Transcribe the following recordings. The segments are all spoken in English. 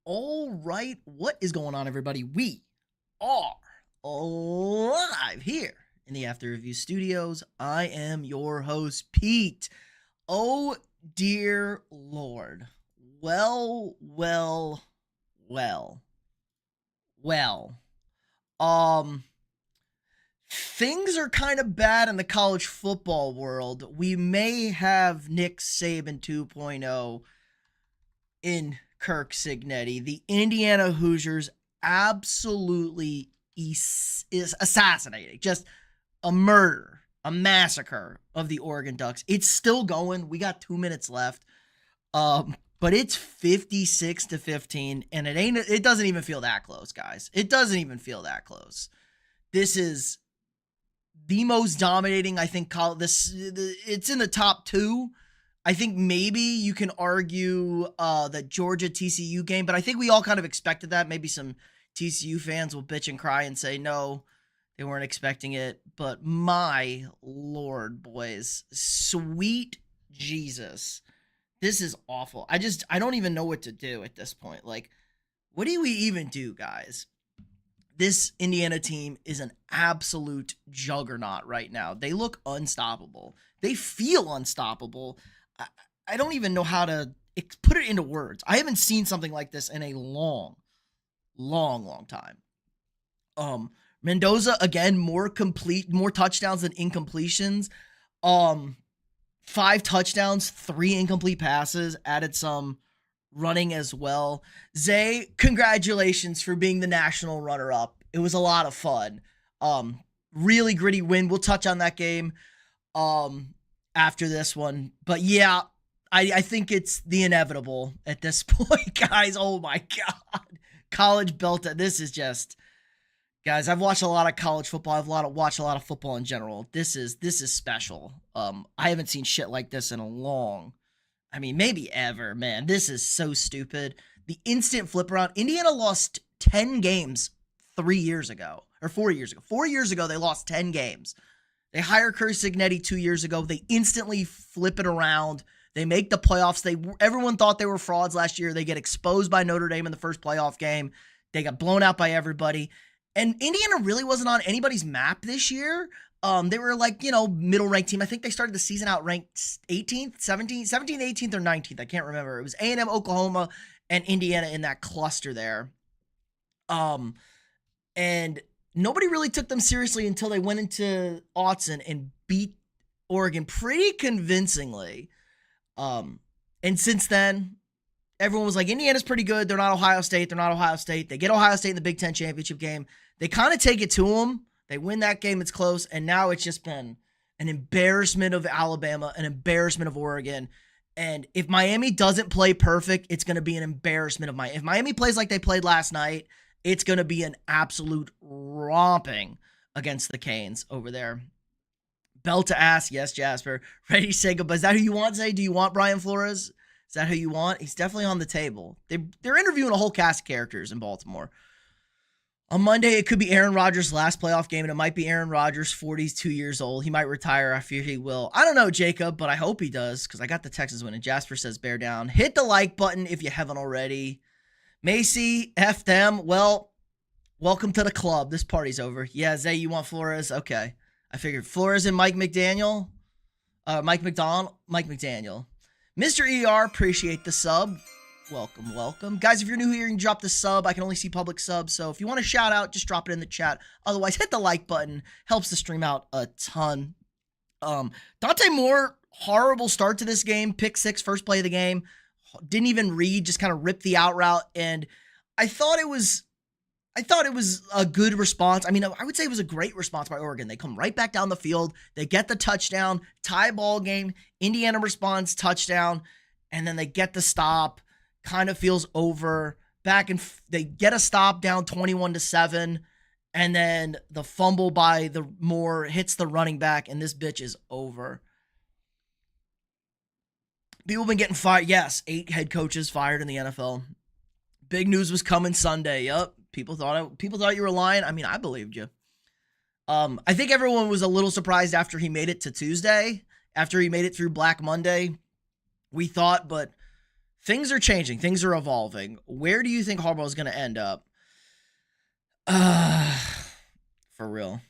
All right, what is going on, everybody? We are live here in the After Review studios. I am your host, Pete. Oh, dear Lord. Well. Um, Things are kind of bad in the college football world. We may have Nick Saban 2.0 in Kirk Cignetti. The Indiana Hoosiers absolutely is assassinating. Just a murder, a massacre of the Oregon Ducks. It's still going. We got 2 minutes left. But it's 56-15, and it doesn't even feel that close, guys. It doesn't even feel that close. This is the most dominating, I think, it's in the top two. I think maybe you can argue the Georgia TCU game, but I think we all kind of expected that. Maybe some TCU fans will bitch and cry and say, no, they weren't expecting it. But my Lord, boys, sweet Jesus, this is awful. I don't even know what to do at this point. Like, what do we even do, guys? This Indiana team is an absolute juggernaut right now. They look unstoppable. They feel unstoppable. I don't even know how to put it into words. I haven't seen something like this in a long time. Mendoza, again, more touchdowns than incompletions. 5 touchdowns, 3 incomplete passes, added some running as well. Zay, congratulations for being the national runner-up. It was a lot of fun. Really gritty win. We'll touch on that game after this one. But yeah, I think it's the inevitable at this point, guys. Oh my God. College belt. This is just, guys, I've watched a lot of college football. I've watched a lot of football in general. This is special. I haven't seen shit like this in maybe ever, man. This is so stupid. The instant flip around. Indiana lost 10 games 3 years ago, or 4 years ago. 4 years ago, they lost 10 games. They hire Kirk Cignetti 2 years ago. They instantly flip it around. They make the playoffs. Everyone thought they were frauds last year. They get exposed by Notre Dame in the first playoff game. They got blown out by everybody. And Indiana really wasn't on anybody's map this year. They were middle ranked team. I think they started the season out ranked 18th, 17th, 18th or 19th. I can't remember. It was A&M, Oklahoma, and Indiana in that cluster there. And nobody really took them seriously until they went into Autzen and beat Oregon pretty convincingly. And since then, everyone was like, Indiana's pretty good. They're not Ohio State. They get Ohio State in the Big Ten championship game. They kind of take it to them. They win that game. It's close. And now it's just been an embarrassment of Alabama, an embarrassment of Oregon. And if Miami doesn't play perfect, it's going to be an embarrassment of Miami. If Miami plays like they played last night, it's going to be an absolute romping against the Canes over there. Belt to ass. Yes, Jasper. Ready to say goodbye. Is that who you want, Zay? Do you want Brian Flores? Is that who you want? He's definitely on the table. They're interviewing a whole cast of characters in Baltimore. On Monday, it could be Aaron Rodgers' last playoff game, and it might be Aaron Rodgers, 42 years old. He might retire. I fear he will. I don't know, Jacob, but I hope he does, because I got the Texans winning. Jasper says bear down. Hit the like button if you haven't already. Macy, F them. Well, welcome to the club. This party's over. Yeah, Zay, you want Flores? Okay. I figured Flores and Mike McDaniel. Mike McDaniel. Mr. ER, appreciate the sub. Welcome. Guys, if you're new here, you can drop the sub. I can only see public subs, so if you want to shout out, just drop it in the chat. Otherwise, hit the like button. Helps the stream out a ton. Dante Moore, horrible start to this game. Pick 6, first play of the game. Didn't even read, just kind of ripped the out route, and I thought it was a good response. I would say it was a great response by Oregon. They come right back down the field. They get the touchdown, tie ball game. Indiana responds, touchdown, and then they get the stop. Kind of feels over. They get a stop down 21-7, and then the fumble by the Moore hits the running back, and this bitch is over. People have been getting fired. Yes, 8 head coaches fired in the NFL. Big news was coming Sunday. Yup. People thought you were lying. I believed you. I think everyone was a little surprised after he made it to Tuesday, after he made it through Black Monday. We thought, but things are changing. Things are evolving. Where do you think Harbaugh is going to end up? For real.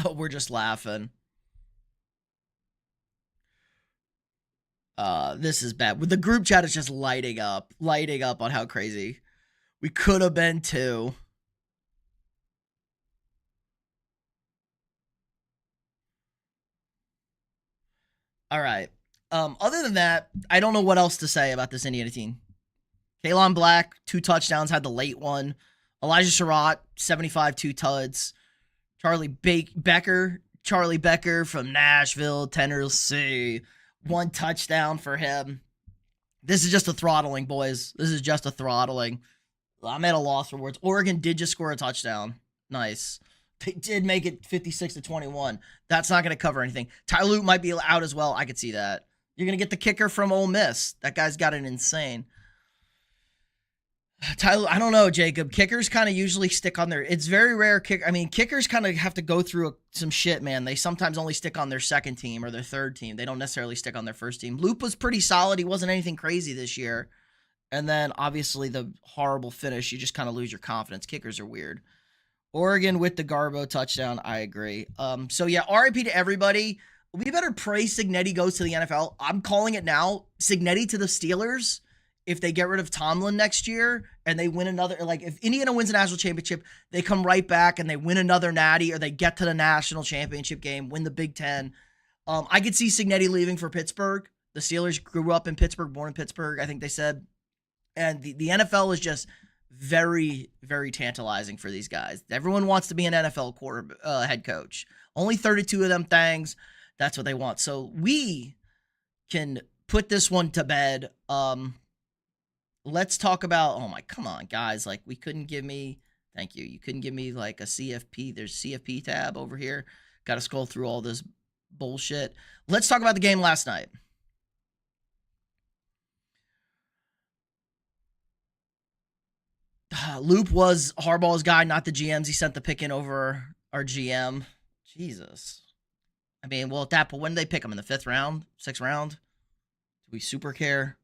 Oh, we're just laughing. This is bad. The group chat is just lighting up on how crazy we could have been too. All right. Other than that, I don't know what else to say about this Indiana team. Kalon Black, 2 touchdowns, had the late one. Elijah Surratt, 75, 2 tuds. Charlie Becker from Nashville, Tennessee, 1 touchdown for him. This is just a throttling, boys. This is just a throttling. I'm at a loss for words. Oregon did just score a touchdown. Nice. They did make it 56-21. That's not going to cover anything. Tyler Lute might be out as well. I could see that. You're going to get the kicker from Ole Miss. That guy's got an insane. Tyler, I don't know, Jacob. Kickers kind of usually stick on their... It's very rare. Kickers kind of have to go through some shit, man. They sometimes only stick on their second team or their third team. They don't necessarily stick on their first team. Loop was pretty solid. He wasn't anything crazy this year. And then, obviously, the horrible finish. You just kind of lose your confidence. Kickers are weird. Oregon with the Garbo touchdown. I agree. So, yeah, RIP to everybody. We better pray Cignetti goes to the NFL. I'm calling it now. Cignetti to the Steelers. If they get rid of Tomlin next year and they win another, like if Indiana wins a national championship, they come right back and they win another natty or they get to the national championship game, win the Big Ten. I could see Cignetti leaving for Pittsburgh. The Steelers grew up in Pittsburgh, born in Pittsburgh, I think they said. And the NFL is just very, very tantalizing for these guys. Everyone wants to be an NFL head coach. Only 32 of them things. That's what they want. So we can put this one to bed. Let's talk about, come on, guys. Like, we couldn't give me, thank you. You couldn't give me like a CFP. There's CFP tab over here. Got to scroll through all this bullshit. Let's talk about the game last night. Loop was Harbaugh's guy, not the GM's. He sent the pick in over our GM. Jesus. At that point, when did they pick him? In the 5th round? 6th round? Do we super care?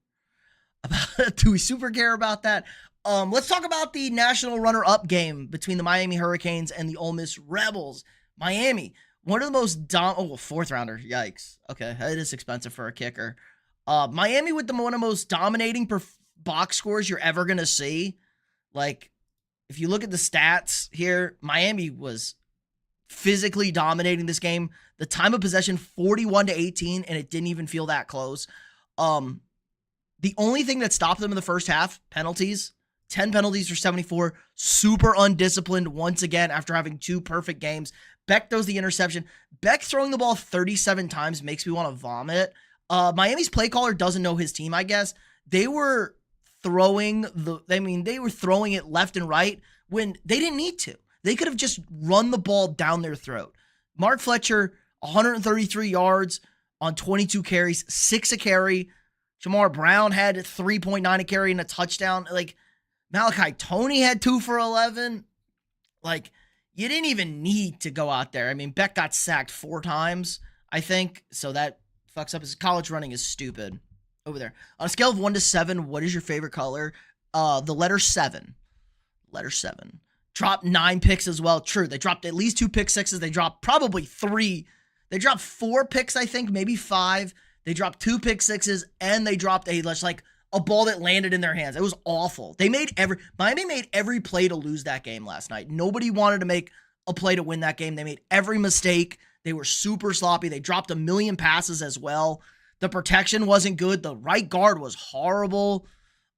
Do we super care about that? Let's talk about the national runner-up game between the Miami Hurricanes and the Ole Miss Rebels. Miami, one of the most 4th rounder. Yikes. Okay, it is expensive for a kicker. Miami with one of the most dominating box scores you're ever gonna see. Like, if you look at the stats here, Miami was physically dominating this game. The time of possession 41-18, and it didn't even feel that close. The only thing that stopped them in the first half, penalties. 10 penalties for 74. Super undisciplined once again after having 2 perfect games. Beck throws the interception. Beck throwing the ball 37 times makes me want to vomit. Miami's play caller doesn't know his team, I guess. They were throwing it left and right when they didn't need to. They could have just run the ball down their throat. Mark Fletcher, 133 yards on 22 carries, 6 a carry. Jamar Brown had 3.9 a carry and a touchdown. Like, Malachi Toney had 2 for 11. Like, you didn't even need to go out there. Beck got sacked 4 times, I think. So that fucks up. His college running is stupid over there. On a scale of 1 to 7, what is your favorite color? The letter 7. Letter 7. Dropped 9 picks as well. True, they dropped at least 2 pick sixes. They dropped probably 3. They dropped 4 picks, I think, maybe 5. They dropped 2 pick sixes, and they dropped a ball that landed in their hands. It was awful. Miami made every play to lose that game last night. Nobody wanted to make a play to win that game. They made every mistake. They were super sloppy. They dropped 1 million passes as well. The protection wasn't good. The right guard was horrible.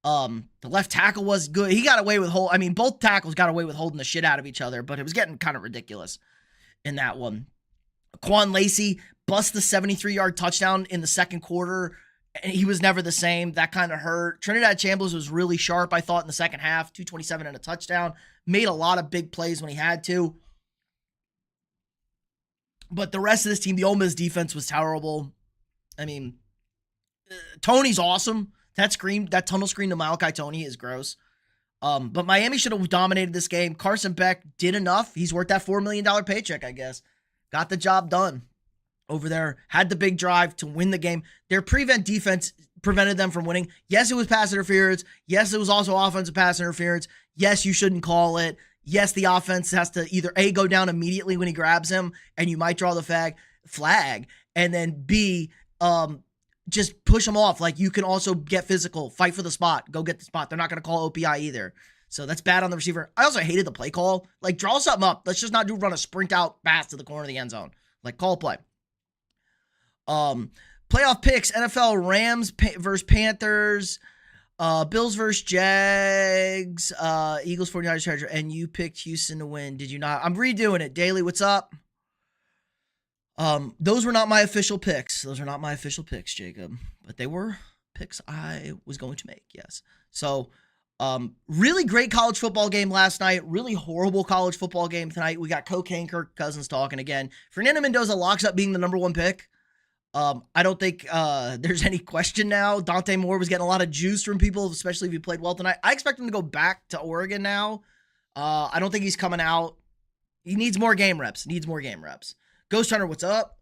The left tackle was good. He got away with both tackles got away with holding the shit out of each other, but it was getting kind of ridiculous in that one. Quan Lacey bust the 73-yard touchdown in the second quarter, and he was never the same. That kind of hurt. Trinidad Chambliss was really sharp, I thought, in the second half. 227 and a touchdown. Made a lot of big plays when he had to. But the rest of this team, the Ole Miss defense was terrible. Tony's awesome. That tunnel screen to Malachi Toney is gross. But Miami should have dominated this game. Carson Beck did enough. He's worth that $4 million paycheck, I guess. Got the job done over there. Had the big drive to win the game. Their prevent defense prevented them from winning. Yes, it was pass interference. Yes, it was also offensive pass interference. Yes, you shouldn't call it. Yes, the offense has to either A, go down immediately when he grabs him, and you might draw the flag, and then B, just push him off. Like, you can also get physical, fight for the spot, go get the spot. They're not going to call OPI either. So that's bad on the receiver. I also hated the play call. Like, draw something up. Let's just not run a sprint out pass to the corner of the end zone. Like, call a play. Playoff picks, NFL Rams versus Panthers, Bills versus Jags, Eagles 49ers Chargers, and you picked Houston to win. Did you not? I'm redoing it. Daily, what's up? Those were not my official picks. Those are not my official picks, Jacob. But they were picks I was going to make, yes. So, really great college football game last night. Really horrible college football game tonight. We got Cocaine Kirk Cousins talking again. Fernando Mendoza locks up being the number one pick. I don't think there's any question now. Dante Moore was getting a lot of juice from people, especially if he played well tonight. I expect him to go back to Oregon now. I don't think he's coming out. He needs more game reps. Ghost Hunter, what's up?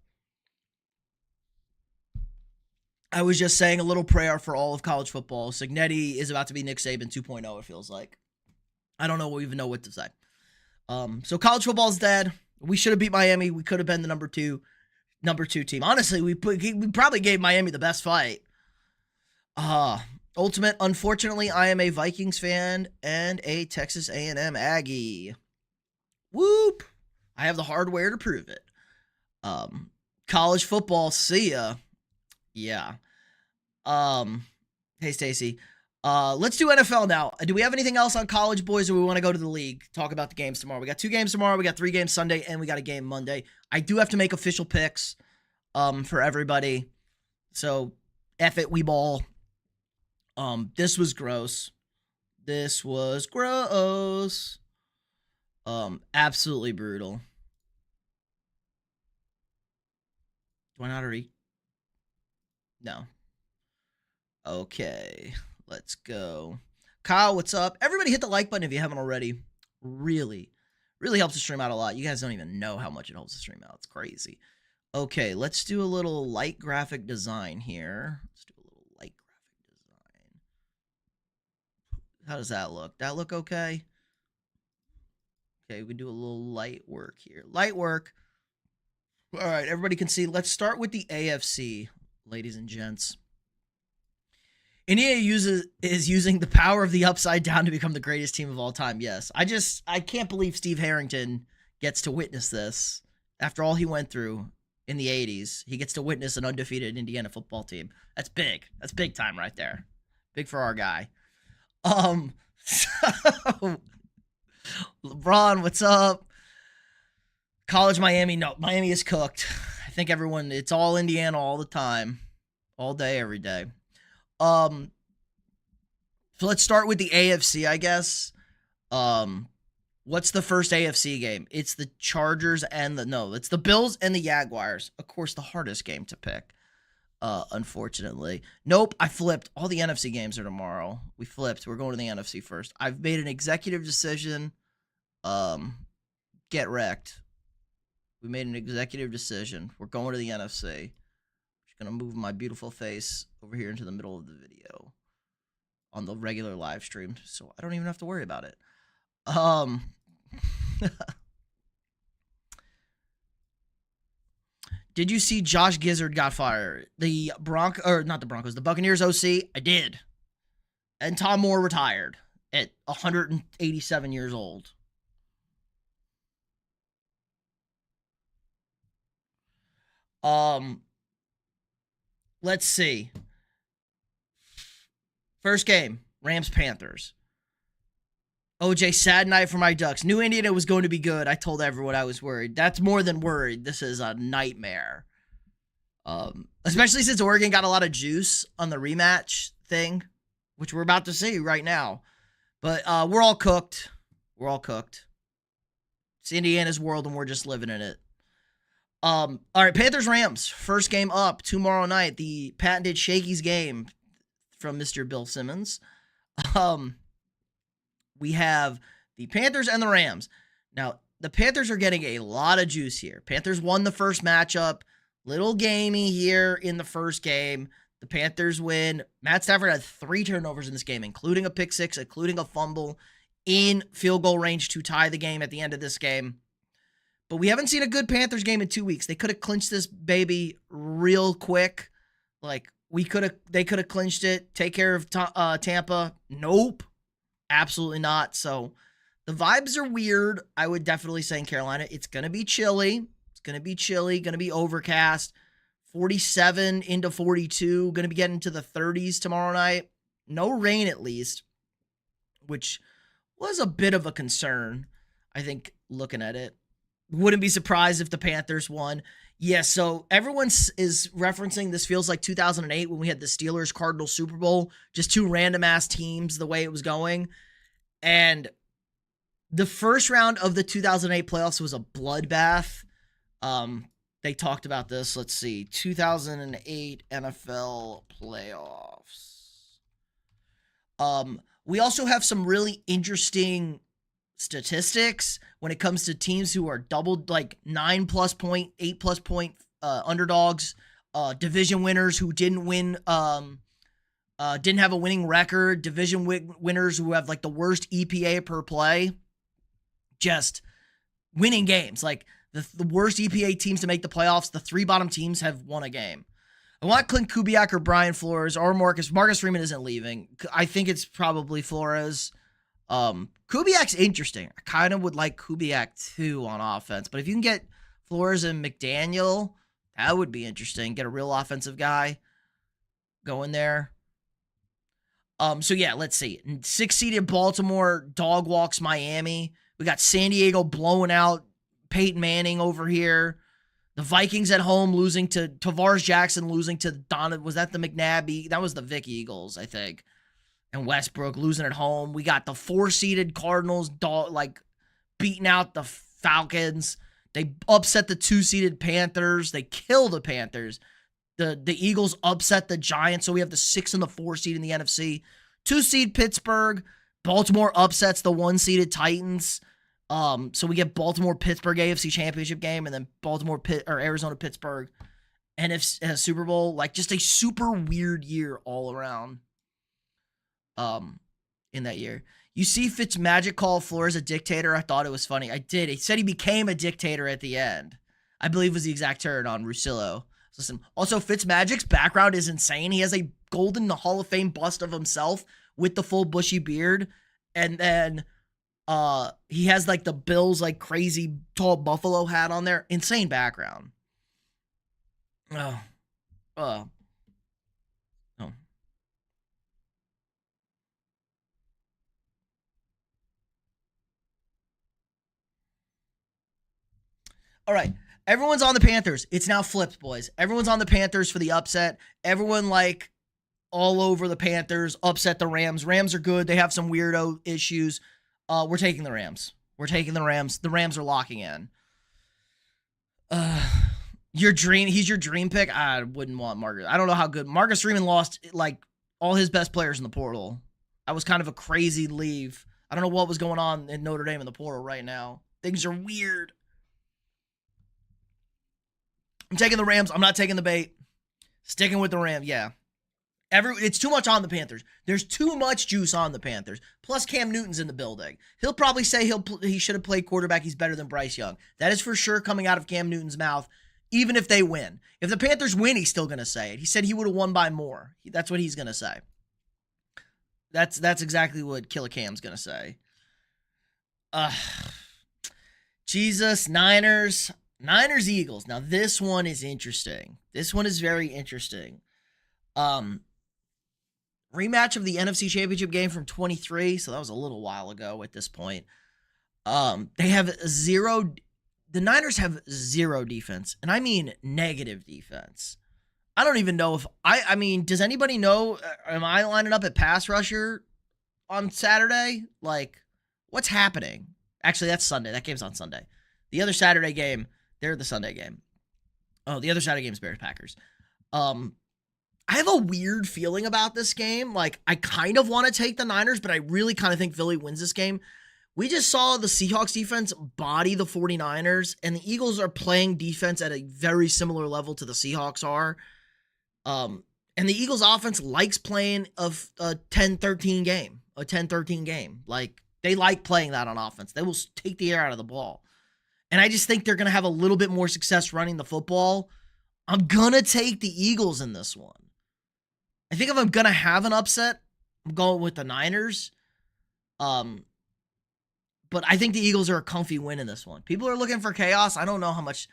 I was just saying a little prayer for all of college football. Signetti is about to be Nick Saban 2.0, it feels like. I don't even know what to say. So college football's dead. We should have beat Miami. We could have been the number two team. Honestly, we probably gave Miami the best fight. Ultimate, unfortunately, I am a Vikings fan and a Texas A&M Aggie. Whoop. I have the hardware to prove it. College football, see ya. Yeah. Hey, Stacy. Let's do NFL now. Do we have anything else on college, boys, or we want to go to the league? Talk about the games tomorrow. We got 2 games tomorrow. We got 3 games Sunday, and we got a game Monday. I do have to make official picks for everybody. So, F it, we ball. This was gross. Absolutely brutal. Do I not already? No. Okay, let's go. Kyle, what's up? Everybody hit the like button if you haven't already. Really helps the stream out a lot. You guys don't even know how much it helps the stream out. It's crazy. Okay, let's do a little light graphic design here. How does that look? That look okay? Okay, we do a little light work here. Light work. All right, everybody can see. Let's start with the AFC, ladies and gents. Indiana is using the power of the upside down to become the greatest team of all time. Yes. I can't believe Steve Harrington gets to witness this. After all he went through in the 80s, he gets to witness an undefeated Indiana football team. That's big. That's big time right there. Big for our guy. So LeBron, what's up? College Miami. No, Miami is cooked. I think it's all Indiana all the time. All day, every day. So let's start with the AFC, I guess. What's the first AFC game? It's the Chargers it's the Bills and the Jaguars. Of course, the hardest game to pick, unfortunately. Nope, I flipped. All the NFC games are tomorrow. We flipped. We're going to the NFC first. I've made an executive decision. Get wrecked. We made an executive decision. We're going to the NFC. Going to move my beautiful face over here into the middle of the video on the regular live stream, so I don't even have to worry about it. Did you see Josh Gizzard got fired? The Buccaneers OC? I did. And Tom Moore retired at 187 years old. Let's see. First game, Rams-Panthers. OJ, sad night for my Ducks. Knew Indiana was going to be good. I told everyone I was worried. That's more than worried. This is a nightmare. Especially since Oregon got a lot of juice on the rematch thing, which we're about to see right now. But we're all cooked. It's Indiana's world, and we're just living in it. All right, Panthers-Rams. First game up tomorrow night. The patented Shakey's game from Mr. Bill Simmons. We have the Panthers and the Rams. Now, the Panthers are getting a lot of juice here. Panthers won the first matchup. Little gamey here in the first game. The Panthers win. Matt Stafford had 3 turnovers in this game, including a pick 6, including a fumble in field goal range to tie the game at the end of this game. But we haven't seen a good Panthers game in 2 weeks. They could have clinched this baby real quick. Like, they could have clinched it, take care of Tampa. Nope. Absolutely not. So the vibes are weird. I would definitely say in Carolina, it's going to be chilly. It's going to be chilly, going to be overcast. 47 into 42, going to be getting to the 30s tomorrow night. No rain at least, which was a bit of a concern, I think, looking at it. Wouldn't be surprised if the Panthers won. Yeah, so everyone is referencing this feels like 2008 when we had the Steelers-Cardinals Super Bowl, just 2 random-ass teams the way it was going. And the first round of the 2008 playoffs was a bloodbath. They talked about this. Let's see. 2008 NFL playoffs. We also have some really interesting statistics when it comes to teams who are doubled, like 9+ point, 8+ point underdogs, division winners who didn't win, didn't have a winning record, division winners who have like the worst EPA per play, just winning games. Like the worst EPA teams to make the playoffs, the 3 bottom teams have won a game. I want Clint Kubiak or Brian Flores or Marcus. Marcus Freeman isn't leaving. I think it's probably Flores. Kubiak's interesting. I kind of would like Kubiak too on offense, but if you can get Flores and McDaniel, that would be interesting. Get a real offensive guy going there. So yeah, let's see. 6-seeded Baltimore dog walks Miami. We got San Diego blowing out Peyton Manning over here. The Vikings at home losing to Tavares Jackson, losing to Donovan. Was that the McNabb? That was the Vic Eagles, I think. And Westbrook losing at home. We got the 4-seeded Cardinals beating out the Falcons. They upset the 2-seeded Panthers. They kill the Panthers. The Eagles upset the Giants. So we have the 6 and the 4 seed in the NFC. 2-seed Pittsburgh. Baltimore upsets the 1-seeded Titans. So we get Baltimore-Pittsburgh AFC Championship game, and then Arizona-Pittsburgh NFC Super Bowl. Like, just a super weird year all around. In that year. You see Fitzmagic call Flores a dictator. I thought it was funny. I did. He said he became a dictator at the end. I believe was the exact term on Russillo. Listen, also Fitzmagic's background is insane. He has a golden Hall of Fame bust of himself with the full bushy beard. And then he has like the Bills like crazy tall buffalo hat on there. Insane background. Oh. All right. Everyone's on the Panthers. It's now flipped, boys. Everyone's on the Panthers for the upset. Everyone like all over the Panthers, upset the Rams. Rams are good. They have some weirdo issues. We're taking the Rams. We're taking the Rams. The Rams are locking in. He's your dream pick. I wouldn't want Marcus. I don't know how good. Marcus Freeman lost like all his best players in the portal. That was kind of a crazy leave. I don't know what was going on in Notre Dame in the portal right now. Things are weird. I'm taking the Rams. I'm not taking the bait. Sticking with the Rams. Yeah. It's too much on the Panthers. There's too much juice on the Panthers. Plus Cam Newton's in the building. He'll probably say he should have played quarterback. He's better than Bryce Young. That is for sure coming out of Cam Newton's mouth, even if they win. If the Panthers win, he's still going to say it. He said he would have won by more. That's what he's going to say. That's exactly what Killer Cam's going to say. Jesus, Niners, Eagles. Now, this one is interesting. This one is very interesting. Rematch of the NFC Championship game from 23, so that was a little while ago at this point. They have the Niners have zero defense, and I mean negative defense. I don't even know if, I mean, does anybody know, am I lining up at pass rusher on Saturday? Like, what's happening? Actually, that's Sunday. That game's on Sunday. The other Saturday game, they're the Sunday game. Oh, the other Saturday game is Bears-Packers. I have a weird feeling about this game. Like, I kind of want to take the Niners, but I really kind of think Philly wins this game. We just saw the Seahawks defense body the 49ers, and the Eagles are playing defense at a very similar level to the Seahawks are. And the Eagles offense likes playing a 10-13 game, a 10-13 game. Like, they like playing that on offense. They will take the air out of the ball. And I just think they're going to have a little bit more success running the football. I'm going to take the Eagles in this one. I think if I'm going to have an upset, I'm going with the Niners. But I think the Eagles are a comfy win in this one. People are looking for chaos. I don't know how much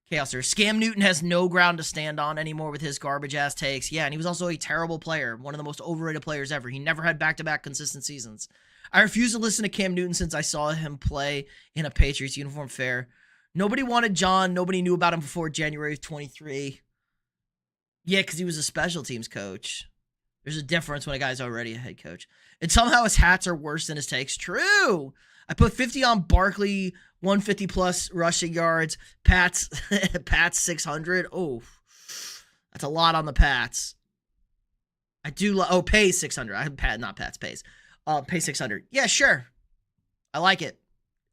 chaos there is. Scam Newton has no ground to stand on anymore with his garbage-ass takes. Yeah, and he was also a terrible player, one of the most overrated players ever. He never had back-to-back consistent seasons. I refuse to listen to Cam Newton since I saw him play in a Patriots uniform fair. Nobody wanted John. Nobody knew about him before January of 23. Yeah, because he was a special teams coach. There's a difference when a guy's already a head coach. And somehow his hats are worse than his takes. True. I put 50 on Barkley, 150 plus rushing yards. Pats 600. Oh, that's a lot on the Pats. I do. Pays 600. Not Pats, Pays. Pay 600. Yeah, sure. I like it.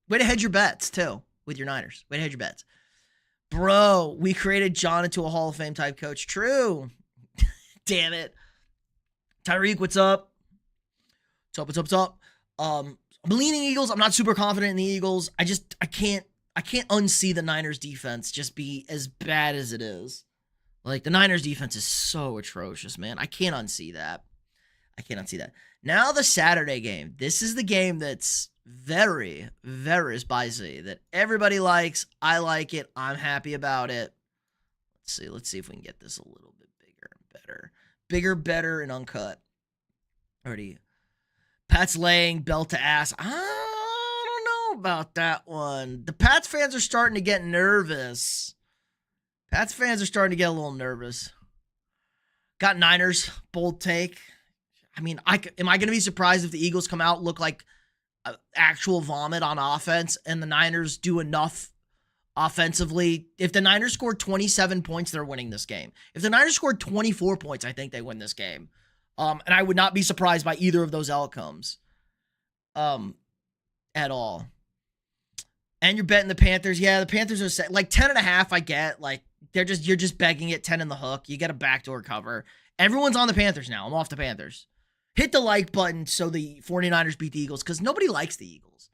Way to hedge your bets, too, with your Niners. Way to hedge your bets. Bro, we created John into a Hall of Fame type coach. True. Damn it. Tyreek, what's up? What's up? I'm leaning Eagles. I'm not super confident in the Eagles. I can't unsee the Niners defense just be as bad as it is. Like, the Niners defense is so atrocious, man. I can't unsee that. Now the Saturday game. This is the game that's very, very spicy, that everybody likes. I like it. I'm happy about it. Let's see if we can get this a little bit bigger and better. Bigger, better, and uncut. Already. Pats laying belt to ass. I don't know about that one. The Pats fans are starting to get nervous. Got Niners, bold take. I mean, am I going to be surprised if the Eagles come out, look like actual vomit on offense, and the Niners do enough offensively? If the Niners scored 27 points, they're winning this game. If the Niners scored 24 points, I think they win this game. And I would not be surprised by either of those outcomes at all. And you're betting the Panthers. Yeah, the Panthers are set. Like 10.5, I get. Like, you're just begging it 10 in the hook. You get a backdoor cover. Everyone's on the Panthers now. I'm off the Panthers. Hit the like button so the 49ers beat the Eagles, because nobody likes the Eagles.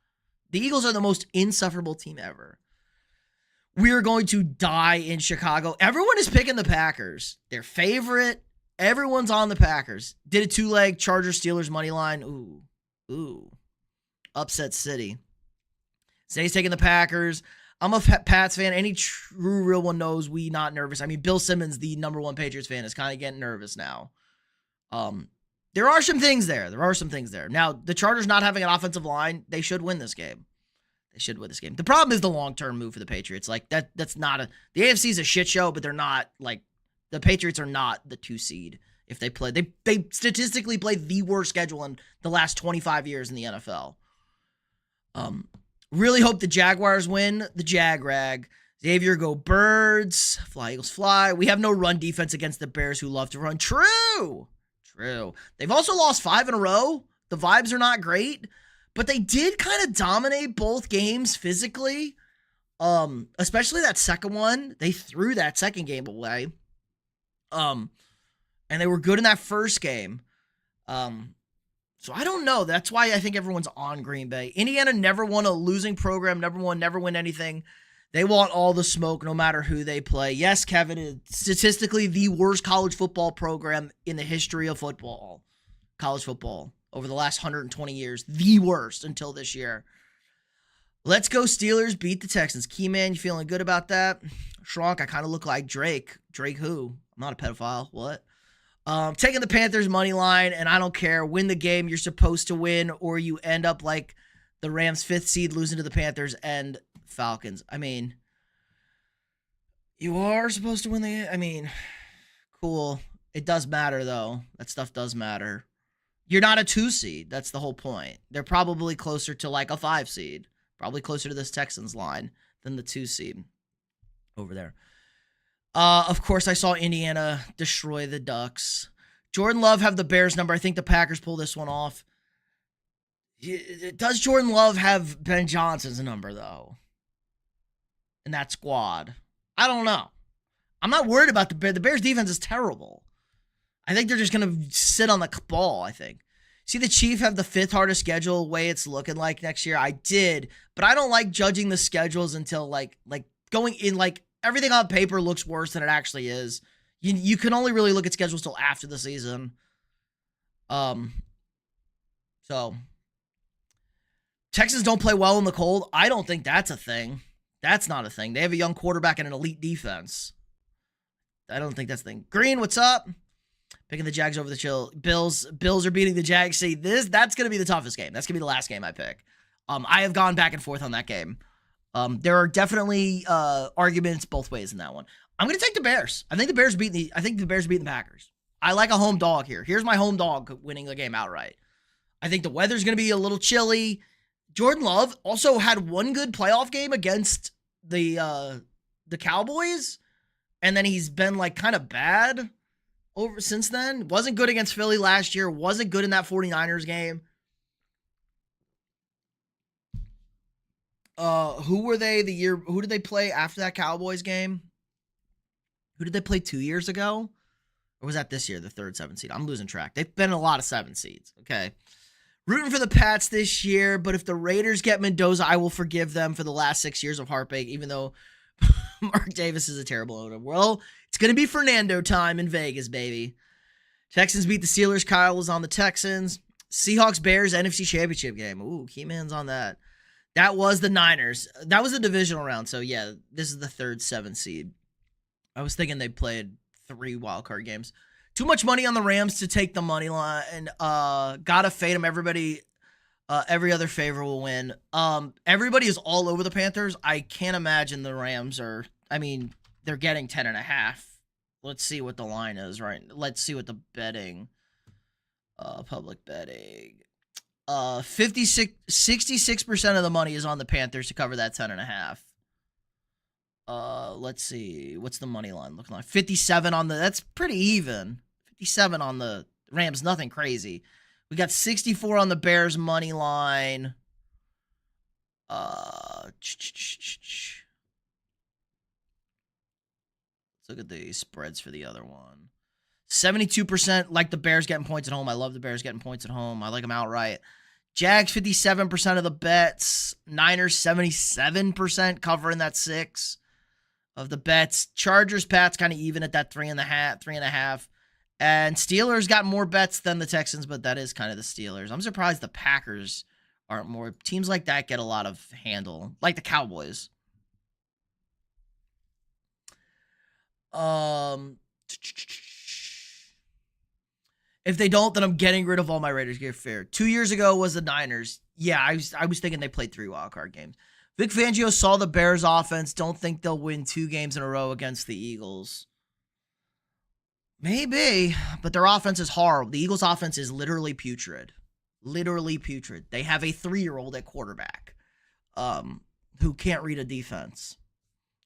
The Eagles are the most insufferable team ever. We are going to die in Chicago. Everyone is picking the Packers. Their favorite. Everyone's on the Packers. Did a two-leg Chargers-Steelers money line. Ooh. Upset City. Say's taking the Packers. I'm a Pats fan. Any true real one knows we not nervous. I mean, Bill Simmons, the number one Patriots fan, is kind of getting nervous now. There are some things there. Now, the Chargers not having an offensive line, they should win this game. The problem is the long-term move for the Patriots. Like, that's not the AFC is a shit show, but they're not, like, the Patriots are not the 2 seed if they play. They statistically play the worst schedule in the last 25 years in the NFL. Really hope the Jaguars win the Jag-Rag. Xavier, go Birds. Fly, Eagles, fly. We have no run defense against the Bears, who love to run. True. They've also lost 5 in a row. The vibes are not great, but they did kind of dominate both games physically. Especially that second one. They threw that second game away. And they were good in that first game. So I don't know. That's why I think everyone's on Green Bay. Indiana never won a losing program, never win anything. They want all the smoke no matter who they play. Yes, Kevin, it's statistically the worst college football program in the history of football. College football over the last 120 years. The worst until this year. Let's go Steelers, beat the Texans. Keyman, you feeling good about that? Shrunk, I kind of look like Drake. Drake who? I'm not a pedophile. What? Taking the Panthers money line, and I don't care. Win the game you're supposed to win, or you end up like the Rams 5th seed losing to the Panthers and Falcons. I mean, you are supposed to win cool. It does matter, though. That stuff does matter. You're not a 2 seed. That's the whole point. They're probably closer to like a 5 seed. Probably closer to this Texans line than the 2 seed over there. Of course, I saw Indiana destroy the Ducks. Jordan Love have the Bears number. I think the Packers pull this one off. Does Jordan Love have Ben Johnson's number, though? In that squad? I don't know. I'm not worried about the Bears. The Bears defense is terrible. I think they're just going to sit on the ball, I think. See the Chiefs have the 5th hardest schedule, way it's looking like next year. I did, but I don't like judging the schedules until like going in, like everything on paper looks worse than it actually is. You can only really look at schedules till after the season. So Texans don't play well in the cold. I don't think that's a thing. That's not a thing. They have a young quarterback and an elite defense. I don't think that's the thing. Green, what's up? Picking the Jags over the Bills. Bills are beating the Jags. See, that's going to be the toughest game. That's going to be the last game I pick. I have gone back and forth on that game. There are definitely arguments both ways in that one. I'm going to take the Bears. I think the Bears beat the Packers. I like a home dog here. Here's my home dog winning the game outright. I think the weather's going to be a little chilly. Jordan Love also had one good playoff game against the Cowboys, and then he's been like kind of bad over since then. Wasn't good against Philly last year. Wasn't good in that 49ers game. Who were they who did they play after that Cowboys game? Who did they play 2 years ago? Or was that this year, the 3rd 7 seed? I'm losing track. They've been a lot of 7 seeds. Okay. Rooting for the Pats this year, but if the Raiders get Mendoza, I will forgive them for the last 6 years of heartbreak, even though Mark Davis is a terrible owner. Well, it's going to be Fernando time in Vegas, baby. Texans beat the Steelers. Kyle was on the Texans. Seahawks, Bears, NFC Championship game. Ooh, Keyman's on that. That was the Niners. That was a divisional round, so yeah, this is the 3rd 7 seed. I was thinking they played 3 wildcard games. Too much money on the Rams to take the money line. And gotta fade them. Everybody, every other favor will win. Everybody is all over the Panthers. I can't imagine the Rams are. I mean, they're getting 10.5. Let's see what the line is. Right. Let's see what the betting. Public betting. 66% of the money is on the Panthers to cover that 10.5. Let's see. What's the money line looking like? 57 on the, that's pretty even. 57 on the Rams, nothing crazy. We got 64 on the Bears money line. Let's look at the spreads for the other one. 72% like the Bears getting points at home. I love the Bears getting points at home. I like them outright. Jags, 57% of the bets. Niners, 77% covering that 6 of the bets. Chargers, Pats kind of even at that 3.5. And Steelers got more bets than the Texans, but that is kind of the Steelers. I'm surprised the Packers aren't more. Teams like that get a lot of handle, like the Cowboys. If they don't, then I'm getting rid of all my Raiders gear. Fair. 2 years ago was the Niners. Yeah, I was thinking they played 3 wildcard games. Vic Fangio saw the Bears offense. Don't think they'll win 2 games in a row against the Eagles. Maybe, but their offense is horrible. The Eagles' offense is literally putrid. Literally putrid. They have a 3-year-old at quarterback who can't read a defense.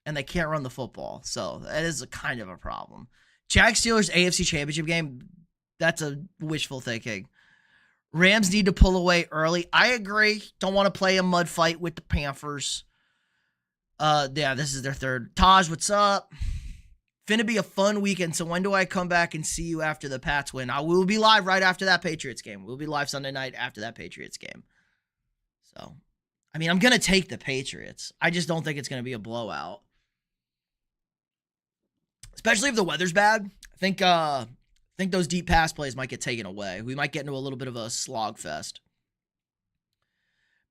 And they can't run the football. So that is a kind of a problem. Jags Steelers AFC Championship game. That's a wishful thinking. Rams need to pull away early. I agree. Don't want to play a mud fight with the Panthers. Yeah, this is their 3rd. Taj, what's up? Finna be a fun weekend. So when do I come back and see you after the Pats win? I will be live right after that Patriots game. We'll be live Sunday night after that Patriots game. So, I mean, I'm going to take the Patriots. I just don't think it's going to be a blowout. Especially if the weather's bad. I think those deep pass plays might get taken away. We might get into a little bit of a slog fest.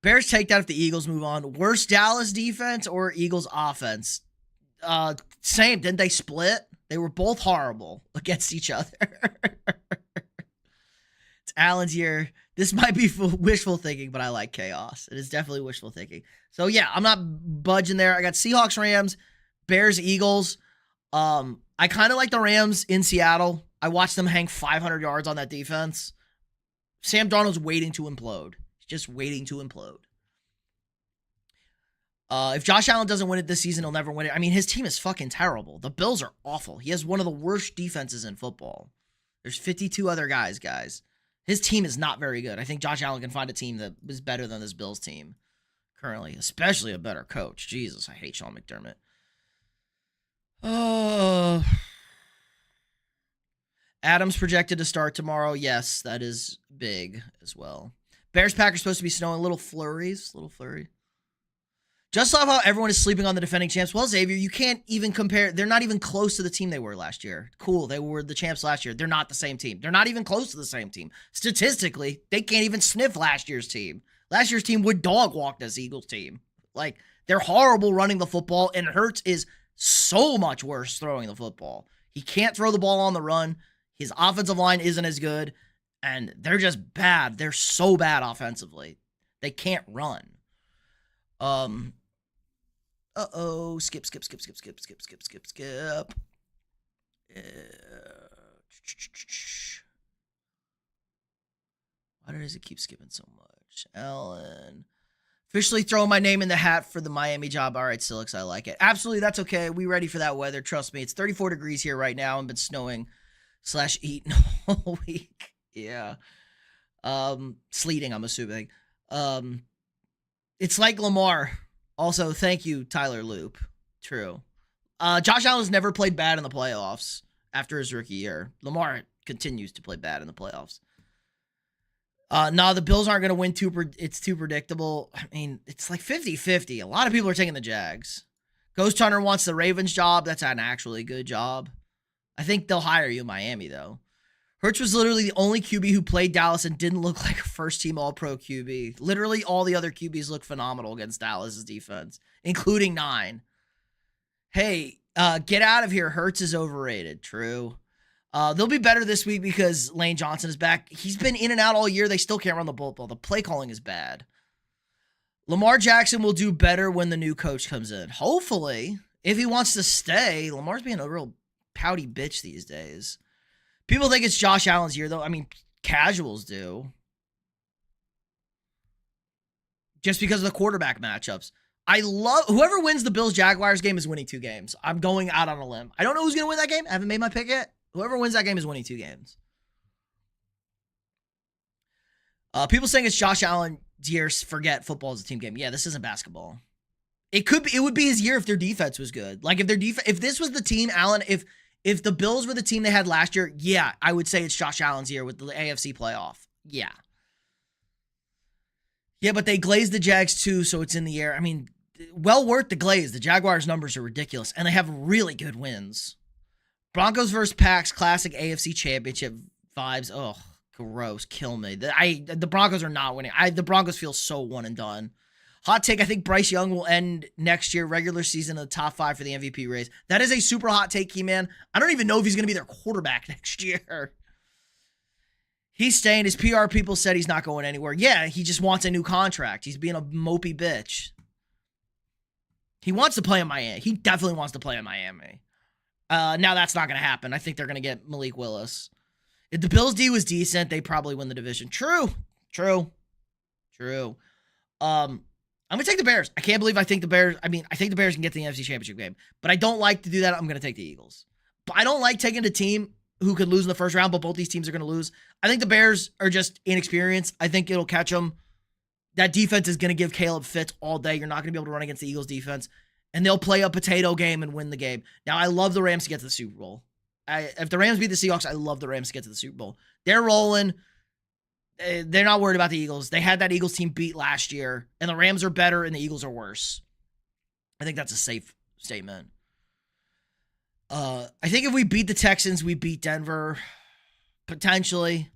Bears take that if the Eagles move on. Worst Dallas defense or Eagles offense? Same. Didn't they split? They were both horrible against each other. It's Allen's year. This might be wishful thinking, but I like chaos. It is definitely wishful thinking. So, yeah, I'm not budging there. I got Seahawks, Rams, Bears, Eagles. I kind of like the Rams in Seattle. I watched them hang 500 yards on that defense. Sam Darnold's waiting to implode. He's just waiting to implode. If Josh Allen doesn't win it this season, he'll never win it. I mean, his team is fucking terrible. The Bills are awful. He has one of the worst defenses in football. There's 52 other guys. His team is not very good. I think Josh Allen can find a team that is better than this Bills team currently, especially a better coach. Jesus, I hate Sean McDermott. Adams projected to start tomorrow. Yes, that is big as well. Bears-Packers supposed to be snowing. Little flurries. Little flurry. Just love how everyone is sleeping on the defending champs. Well, Xavier, you can't even compare. They're not even close to the team they were last year. Cool, they were the champs last year. They're not the same team. They're not even close to the same team. Statistically, they can't even sniff last year's team. Last year's team would dog walk this Eagles team. Like, they're horrible running the football, and Hurts is so much worse throwing the football. He can't throw the ball on the run. His offensive line isn't as good, and they're just bad. They're so bad offensively. They can't run. Skip. Why does it keep skipping so much? Allen. Officially throwing my name in the hat for the Miami job. All right, Silix, I like it. Absolutely, that's okay. We ready for that weather. Trust me, it's 34 degrees here right now and been snowing / eating all week. Yeah. Sleeting, I'm assuming. It's like Lamar. Also, thank you, Tyler Loop. True. Josh Allen's never played bad in the playoffs after his rookie year. Lamar continues to play bad in the playoffs. No, the Bills aren't going to win. It's too predictable. I mean, it's like 50-50. A lot of people are taking the Jags. Ghost Hunter wants the Ravens job. That's an actually good job. I think they'll hire you in Miami, though. Hurts was literally the only QB who played Dallas and didn't look like a first-team All-Pro QB. Literally all the other QBs look phenomenal against Dallas' defense, including 9. Hey, get out of here. Hurts is overrated. True. They'll be better this week because Lane Johnson is back. He's been in and out all year. They still can't run the ball. The play calling is bad. Lamar Jackson will do better when the new coach comes in. Hopefully. If he wants to stay. Lamar's being a real pouty bitch these days. People think it's Josh Allen's year, though. I mean, casuals do. Just because of the quarterback matchups. I love whoever wins the Bills-Jaguars game is winning 2 games. I'm going out on a limb. I don't know who's going to win that game. I haven't made my pick yet. Whoever wins that game is winning 2 games. People saying it's Josh Allen's year. Forget football is a team game. Yeah, this isn't basketball. It would be his year if their defense was good. Like if this was the team Allen, if the Bills were the team they had last year, yeah, I would say it's Josh Allen's year with the AFC playoff. Yeah. Yeah, but they glazed the Jags too, so it's in the air. I mean, well worth the glaze. The Jaguars' numbers are ridiculous, and they have really good wins. Broncos versus Packs, classic AFC Championship vibes. Oh, gross. Kill me. The Broncos are not winning. The Broncos feel so one and done. Hot take, I think Bryce Young will end next year, regular season, in the top 5 for the MVP race. That is a super hot take, Key-Man. I don't even know if he's going to be their quarterback next year. He's staying. His PR people said he's not going anywhere. Yeah, he just wants a new contract. He's being a mopey bitch. He wants to play in Miami. He definitely wants to play in Miami. Now that's not going to happen. I think they're going to get Malik Willis. If the Bills D was decent, they probably win the division. True. I'm going to take the Bears. I can't believe I think the Bears. I think the Bears can get to the NFC Championship game. But I don't like to do that. I'm going to take the Eagles. But I don't like taking a team who could lose in the first round, but both these teams are going to lose. I think the Bears are just inexperienced. I think it'll catch them. That defense is going to give Caleb fits all day. You're not going to be able to run against the Eagles defense. And they'll play a potato game and win the game. Now, I love the Rams to get to the Super Bowl. If the Rams beat the Seahawks, I love the Rams to get to the Super Bowl. They're rolling. They're not worried about the Eagles. They had that Eagles team beat last year, and the Rams are better and the Eagles are worse. I think that's a safe statement. I think if we beat the Texans, we beat Denver. Potentially.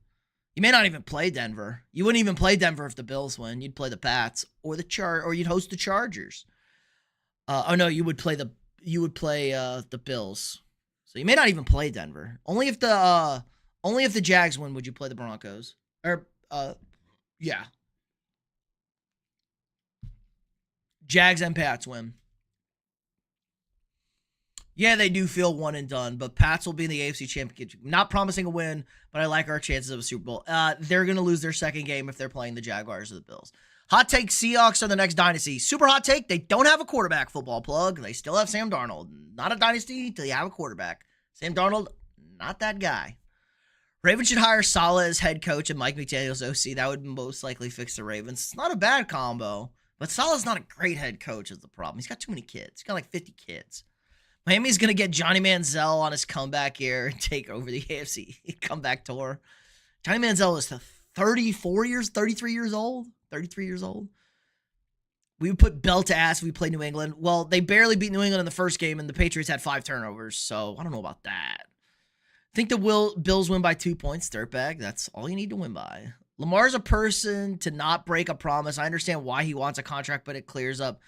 You may not even play Denver. You wouldn't even play Denver if the Bills win. You'd play the Pats or you'd host the Chargers. You would play the Bills. So you may not even play Denver. Only if the Jags win would you play the Broncos. Yeah. Jags and Pats win. Yeah, they do feel one and done, but Pats will be in the AFC Championship. Not promising a win, but I like our chances of a Super Bowl. They're going to lose their second game if they're playing the Jaguars or the Bills. Hot take, Seahawks are the next dynasty. Super hot take, they don't have a quarterback. Football plug. They still have Sam Darnold. Not a dynasty till you have a quarterback. Sam Darnold, not that guy. Ravens should hire Saleh as head coach and Mike McDaniels OC. That would most likely fix the Ravens. It's not a bad combo, but Saleh's not a great head coach is the problem. He's got too many kids. He's got like 50 kids. Miami's going to get Johnny Manziel on his comeback here and take over the AFC comeback tour. Johnny Manziel is 33 years old. We would put belt to ass if we played New England. Well, they barely beat New England in the first game, and the Patriots had 5 turnovers, so I don't know about that. I think the Bills win by 2 points, dirtbag. That's all you need to win by. Lamar's a person to not break a promise. I understand why he wants a contract, but it clears up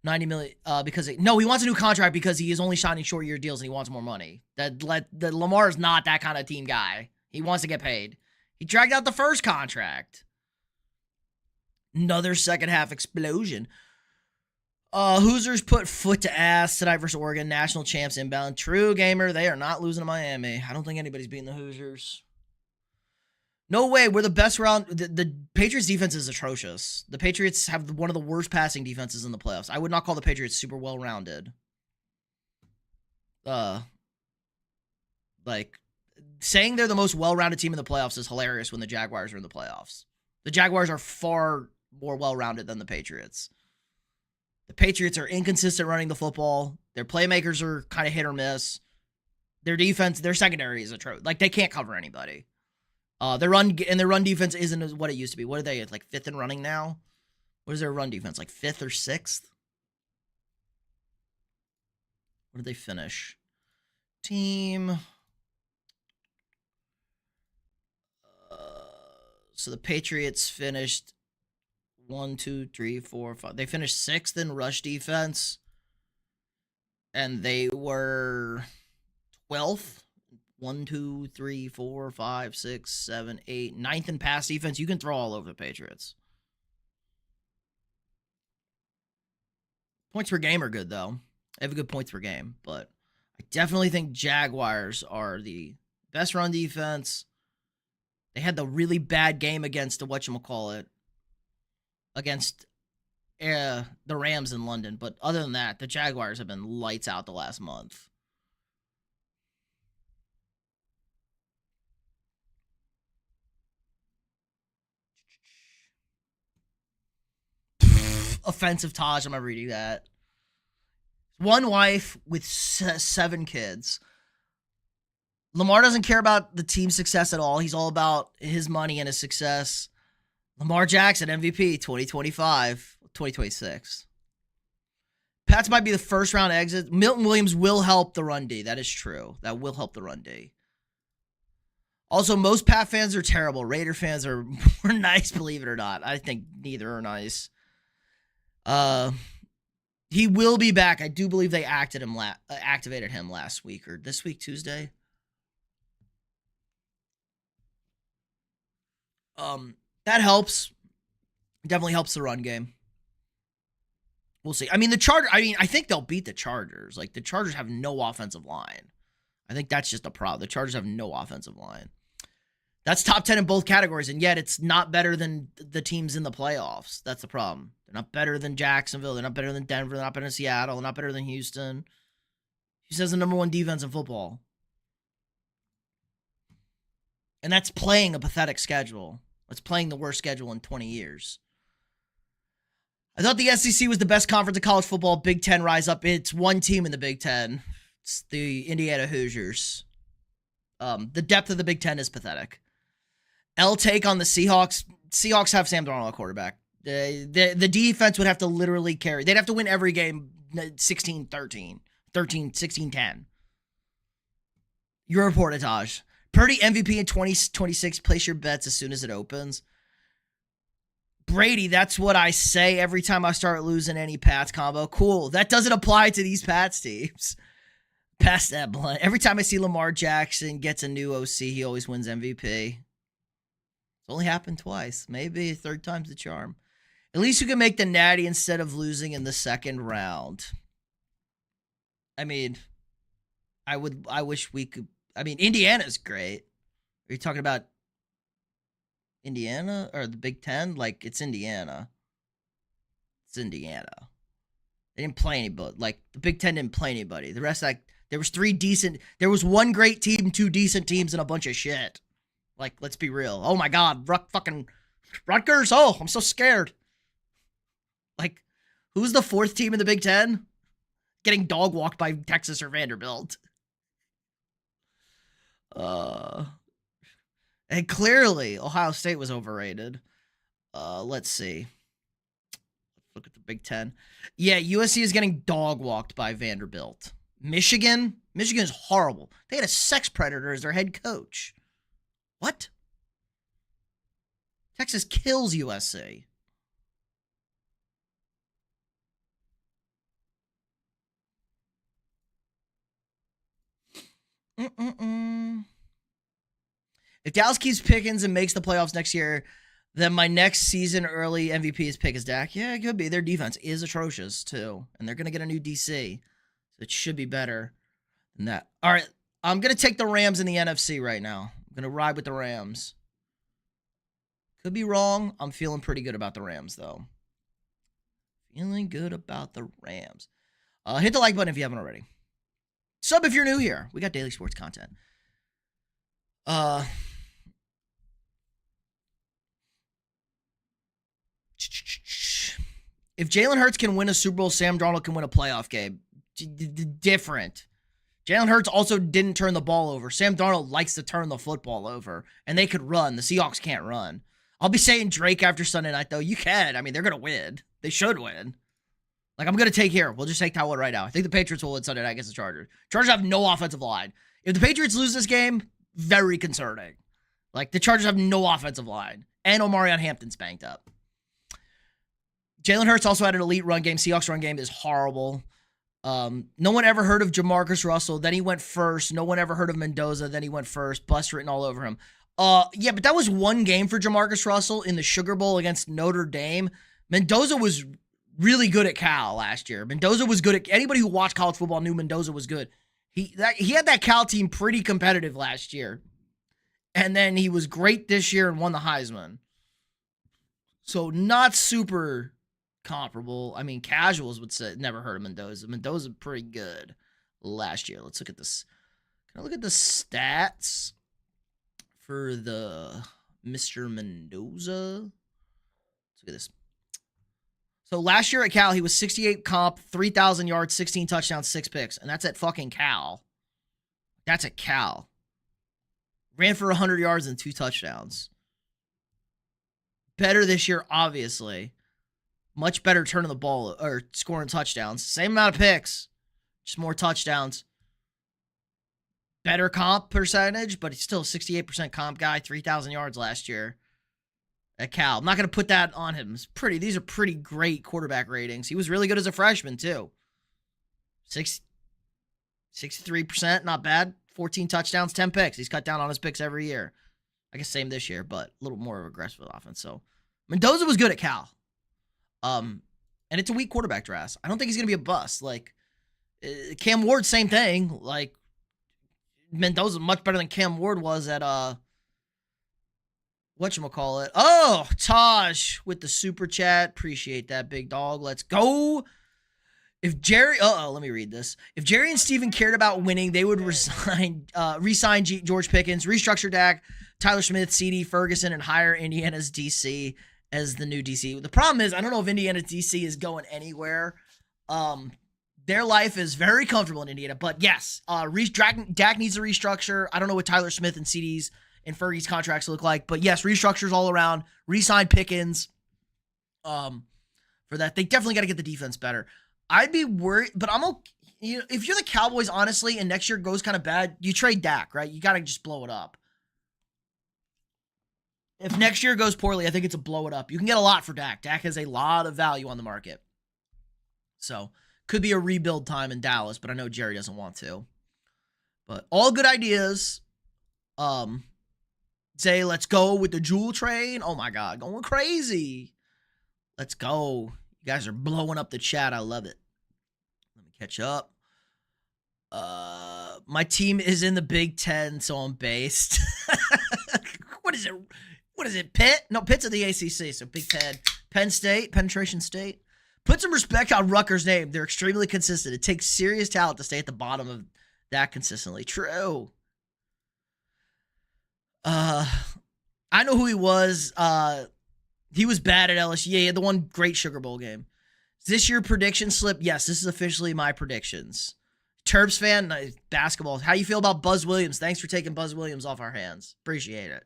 $90 million he wants a new contract because he is only signing short year deals and he wants more money. Lamar is not that kind of team guy. He wants to get paid. He dragged out the first contract. Another second half explosion. Hoosiers put foot to ass tonight versus Oregon. National champs inbound. True, gamer. They are not losing to Miami. I don't think anybody's beating the Hoosiers. No way. We're the best round. The Patriots defense is atrocious. The Patriots have one of the worst passing defenses in the playoffs. I would not call the Patriots super well-rounded. Saying they're the most well-rounded team in the playoffs is hilarious when the Jaguars are in the playoffs. The Jaguars are far more well-rounded than the Patriots. The Patriots are inconsistent running the football. Their playmakers are kind of hit or miss. Their defense, their secondary is atrocious. They can't cover anybody. Their run defense isn't what it used to be. What are they, 5th in running now? What is their run defense, 5th or 6th? Where did they finish? Team. So the Patriots finished 1, 2, 3, 4, 5. They finished 6th in rush defense. And they were 12th. 1, 2, 3, 4, 5, 6, 7, 8. 9th in pass defense. You can throw all over the Patriots. Points per game are good, though. They have a good points per game. But I definitely think Jaguars are the best run defense. They had the really bad game against against the Rams in London. But other than that, the Jaguars have been lights out the last month. Offensive Taj, I'm not reading that. One wife with 7 kids. Lamar doesn't care about the team's success at all. He's all about his money and his success. Lamar Jackson, MVP 2026. Pats might be the first round exit. Milton Williams will help the run D. That is true. That will help the run D. Also, most Pat fans are terrible. Raider fans are more nice, believe it or not. I think neither are nice. He will be back. I do believe they activated him last week or this week, Tuesday. That helps. Definitely helps the run game. We'll see. I mean, I think they'll beat the Chargers. The Chargers have no offensive line. I think that's just a problem. The Chargers have no offensive line. That's top 10 in both categories, and yet it's not better than the teams in the playoffs. That's the problem. They're not better than Jacksonville. They're not better than Denver. They're not better than Seattle. They're not better than Houston. Houston's the number 1 defense in football. And that's playing a pathetic schedule. That's playing the worst schedule in 20 years. I thought the SEC was the best conference in college football. Big Ten rise up. It's one team in the Big Ten. It's the Indiana Hoosiers. The depth of the Big Ten is pathetic. L take on the Seahawks. Seahawks have Sam Darnold at quarterback. The defense would have to literally carry. They'd have to win every game 16-13, 16-10. Your report, Taj. Purdy MVP in 2026. Place your bets as soon as it opens. Brady, that's what I say every time I start losing any Pats combo. Cool. That doesn't apply to these Pats teams. Pass that blunt. Every time I see Lamar Jackson gets a new OC, he always wins MVP. It's only happened twice. Maybe 3rd time's the charm. At least you can make the natty instead of losing in the 2nd round. I mean, I wish we could. I mean, Indiana's great. Are you talking about Indiana or the Big Ten? It's Indiana. It's Indiana. They didn't play anybody. The Big Ten didn't play anybody. The rest, there was 3 decent. There was 1 great team, 2 decent teams, and a bunch of shit. Let's be real. Oh my God, fucking Rutgers. Oh, I'm so scared. Who's the 4th team in the Big Ten? getting dog walked by Texas or Vanderbilt. And clearly, Ohio State was overrated. Let's see. Look at the Big Ten. Yeah, USC is getting dog walked by Vanderbilt. Michigan is horrible. They had a sex predator as their head coach. What? Texas kills USC. If Dallas keeps Pickens and makes the playoffs next year, then my next season early MVP is pick is Dak. Yeah, it could be. Their defense is atrocious, too. And they're going to get a new DC. So it should be better than that. All right, I'm going to take the Rams in the NFC right now. I'm going to ride with the Rams. Could be wrong. I'm feeling pretty good about the Rams, though. Feeling good about the Rams. Hit the like button if you haven't already. Sub if you're new here. We got daily sports content. If Jalen Hurts can win a Super Bowl, Sam Darnold can win a playoff game. Different. Jalen Hurts also didn't turn the ball over. Sam Darnold likes to turn the football over, and they could run. The Seahawks can't run. I'll be saying Drake after Sunday night, though. You can. I mean, they're going to win. They should win. Like, I'm going to take here. We'll just take that one right now. I think the Patriots will win Sunday night against the Chargers. Chargers have no offensive line. If the Patriots lose this game, very concerning. Like, the Chargers have no offensive line. And Omarion Hampton's banged up. Jalen Hurts also had an elite run game. Seahawks run game is horrible. No one ever heard of Jamarcus Russell. Then he went first. No one ever heard of Mendoza. Then he went first. Bust written all over him. Yeah, but that was one game for Jamarcus Russell in the Sugar Bowl against Notre Dame. Mendoza was really good at Cal last year. Mendoza was good at anybody who watched college football knew Mendoza was good. He had that Cal team pretty competitive last year. And then he was great this year and won the Heisman. So not super comparable. I mean, casuals would say never heard of Mendoza. Mendoza pretty good last year. Let's look at this. Can I look at the stats for the Mr. Mendoza? Let's look at this. So last year at Cal, he was 68 comp, 3,000 yards, 16 touchdowns, 6 picks. And that's at fucking Cal. That's at Cal. Ran for 100 yards and 2 touchdowns. Better this year, obviously. Much better turning the ball or scoring touchdowns. Same amount of picks. Just more touchdowns. Better comp percentage, but he's still a 68% comp guy, 3,000 yards last year at Cal. I'm not going to put that on him. These are pretty great quarterback ratings. He was really good as a freshman, too. 63%, not bad. 14 touchdowns, 10 picks. He's cut down on his picks every year. I guess same this year, but a little more aggressive offense. So Mendoza was good at Cal. And it's a weak quarterback draft. I don't think he's going to be a bust. Like, Cam Ward, same thing. Like, Mendoza much better than Cam Ward was at, whatchamacallit. Oh, Taj with the super chat. Appreciate that, big dog. Let's go. If Jerry, let me read this. If Jerry and Steven cared about winning, they would re-sign George Pickens, restructure Dak, Tyler Smith, CD, Ferguson, and hire Indiana's DC as the new DC. The problem is, I don't know if Indiana's DC is going anywhere. Their life is very comfortable in Indiana, but yes, Dak needs a restructure. I don't know what Tyler Smith and CD's and Fergie's contracts look like, but yes, restructures all around. Re-sign Pickens. For that, they definitely got to get the defense better. I'd be worried, but I'm okay. You know, if you're the Cowboys, honestly, and next year goes kind of bad, you trade Dak, right? You got to just blow it up. If next year goes poorly, I think it's a blow it up. You can get a lot for Dak. Dak has a lot of value on the market. So, could be a rebuild time in Dallas, but I know Jerry doesn't want to. But all good ideas. Say, let's go with the Jewel train. Oh my God, going crazy. Let's go. You guys are blowing up the chat. I love it. Let me catch up. My team is in the Big Ten, so I'm based. What is it? What is it? Pitt? No, Pitt's at the ACC, so Big Ten. Penn State, Penetration State. Put some respect on Rutgers' name. They're extremely consistent. It takes serious talent to stay at the bottom of that consistently. True. I know who he was. He was bad at LSU. Yeah, he had the one great Sugar Bowl game. Is this your prediction slip? Yes, this is officially my predictions. Terps fan, basketball. How you feel about Buzz Williams? Thanks for taking Buzz Williams off our hands. Appreciate it.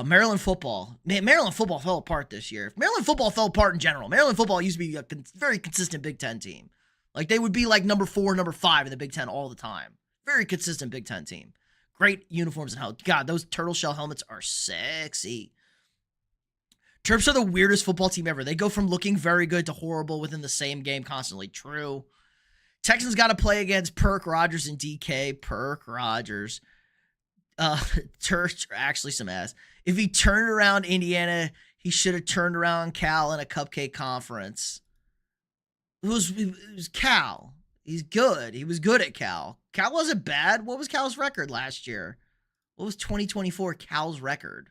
Maryland football. Man, Maryland football fell apart this year. Maryland football fell apart in general. Maryland football used to be a very consistent Big Ten team. Like, they would be like number 4, number 5 in the Big Ten all the time. Very consistent Big Ten team. Great uniforms and how, God, those turtle shell helmets are sexy. Terps are the weirdest football team ever. They go from looking very good to horrible within the same game constantly. True. Texans got to play against Perk, Rogers, and DK. Perk, Rogers. Terps are actually some ass. If he turned around Indiana, he should have turned around Cal in a cupcake conference. It was Cal. He's good. He was good at Cal. Cal wasn't bad. What was Cal's record last year? What was 2024 Cal's record?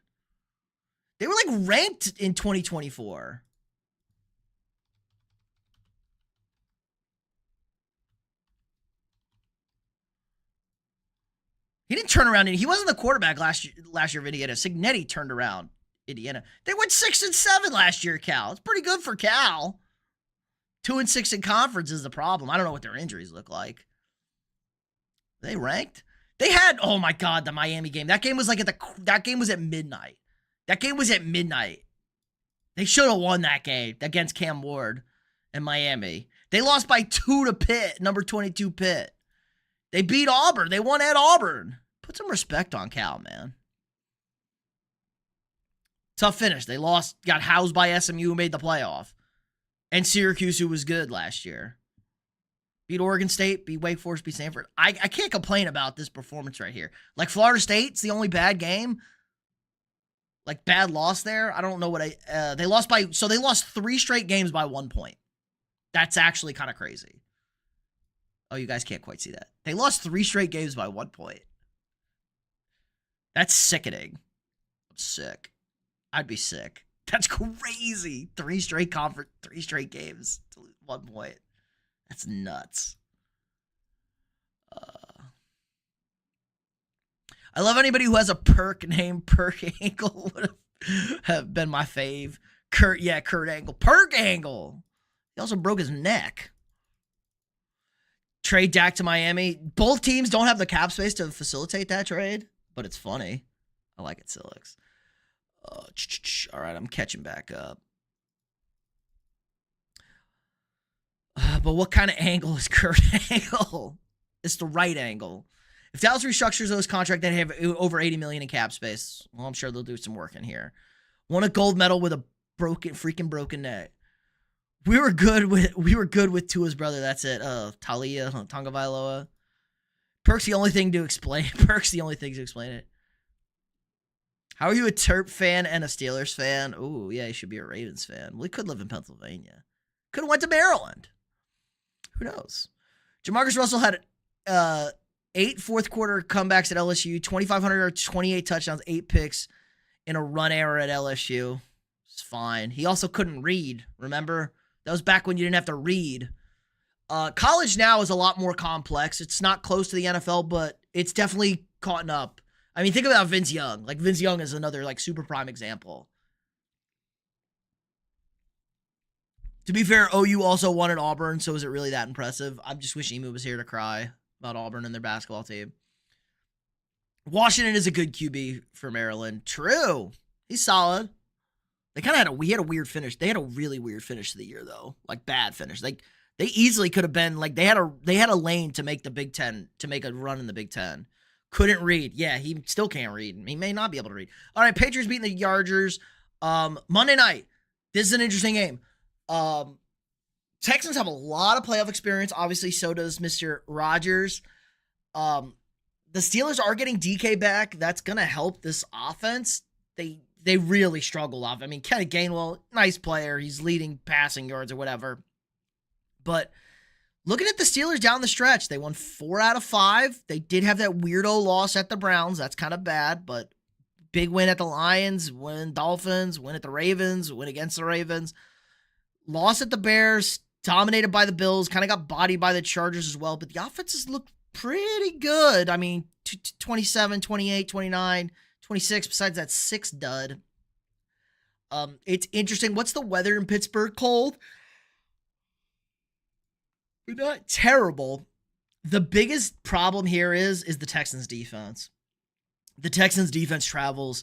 They were like ranked in 2024. He didn't turn around. He wasn't the quarterback last year of Indiana. Signetti turned around Indiana. They went 6-7 last year, Cal. It's pretty good for Cal. 2-6 in conference is the problem. I don't know what their injuries look like. They ranked? They had, oh my God, the Miami game. That game was like that game was at midnight. That game was at midnight. They should have won that game against Cam Ward and Miami. They lost by 2 to Pitt, number 22 Pitt. They beat Auburn. They won at Auburn. Put some respect on Cal, man. Tough finish. They lost, got housed by SMU, who made the playoff. And Syracuse, who was good last year. Beat Oregon State, beat Wake Forest, beat Stanford. I can't complain about this performance right here. Like, Florida State's the only bad game. Like, bad loss there. I don't know what they lost by, so they lost 3 straight games by 1 point. That's actually kind of crazy. Oh, you guys can't quite see that. They lost 3 straight games by 1 point. That's sickening. I'm sick. I'd be sick. That's crazy. 3 straight games to lose 1 point. That's nuts. I love anybody who has a perk named Perk Angle. Would have been my fave. Kurt Angle. Perk Angle. He also broke his neck. Trade Dak to Miami. Both teams don't have the cap space to facilitate that trade, but it's funny. I like it, Silix. All right, I'm catching back up. But what kind of angle is Kurt Angle? It's the right angle. If Dallas restructures those contract, they have over $80 million in cap space. Well, I'm sure they'll do some work in here. Won a gold medal with a freaking broken neck. We were good with Tua's brother. That's it. Talia Tagovailoa. Perk's the only thing to explain. It. How are you a Terp fan and a Steelers fan? Oh, yeah, you should be a Ravens fan. Well, he could live in Pennsylvania. Could have went to Maryland. Who knows? Jamarcus Russell had 8 fourth-quarter comebacks at LSU, 2,500 yards, 28 touchdowns, 8 picks in a run error at LSU. It's fine. He also couldn't read, remember? That was back when you didn't have to read. College now is a lot more complex. It's not close to the NFL, but it's definitely caught up. I mean, think about Vince Young. Like, Vince Young is another, like, super prime example. To be fair, OU also won at Auburn, so is it really that impressive? I just wish Emu was here to cry about Auburn and their basketball team. Washington is a good QB for Maryland. True. He's solid. They kind of had a weird finish. They had a really weird finish to the year, though. Like, bad finish. Like, they easily could have been, like, they had a lane to make the Big Ten, to make a run in the Big Ten. Couldn't read. Yeah, he still can't read. He may not be able to read. All right, Patriots beating the Chargers. Monday night. This is an interesting game. Texans have a lot of playoff experience. Obviously, so does Mr. Rogers. The Steelers are getting DK back. That's going to help this offense. They really struggle off. I mean, Kenny Gainwell, nice player. He's leading passing yards or whatever. But looking at the Steelers down the stretch, they won 4 out of 5. They did have that weirdo loss at the Browns. That's kind of bad, but big win at the Lions, win Dolphins, win at the Ravens, win against the Ravens. Loss at the Bears, dominated by the Bills, kind of got bodied by the Chargers as well, but the offenses look pretty good. I mean, 27, 28, 29, 26, besides that 6 dud. It's interesting. What's the weather in Pittsburgh? Cold? but not terrible. The biggest problem here is the Texans defense. The Texans defense travels,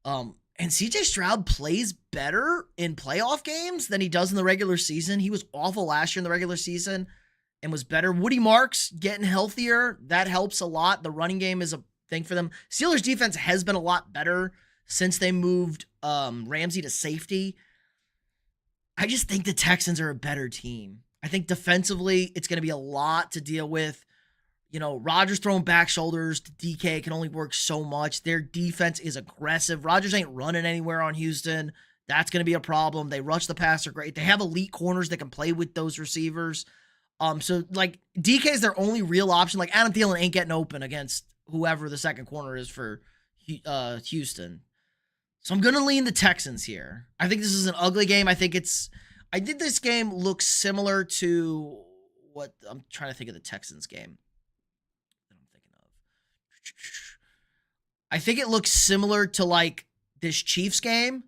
and CJ Stroud plays better in playoff games than he does in the regular season. He was awful last year in the regular season and was better. Woody Marks getting healthier, that helps a lot. The running game is a thing for them. Steelers defense has been a lot better since they moved Ramsey to safety. I just think the Texans are a better team. I think defensively, it's going to be a lot to deal with. You know, Rodgers throwing back shoulders to DK can only work so much. Their defense is aggressive. Rodgers ain't running anywhere on Houston. That's going to be a problem. They rush the passer great. They have elite corners that can play with those receivers. So, like, DK is their only real option. Like, Adam Thielen ain't getting open against whoever the second corner is for Houston. So I'm going to lean the Texans here. I think this is an ugly game. I think this game looks similar to what I'm trying to think of the Texans game that I'm thinking of. I think it looks similar to like this Chiefs game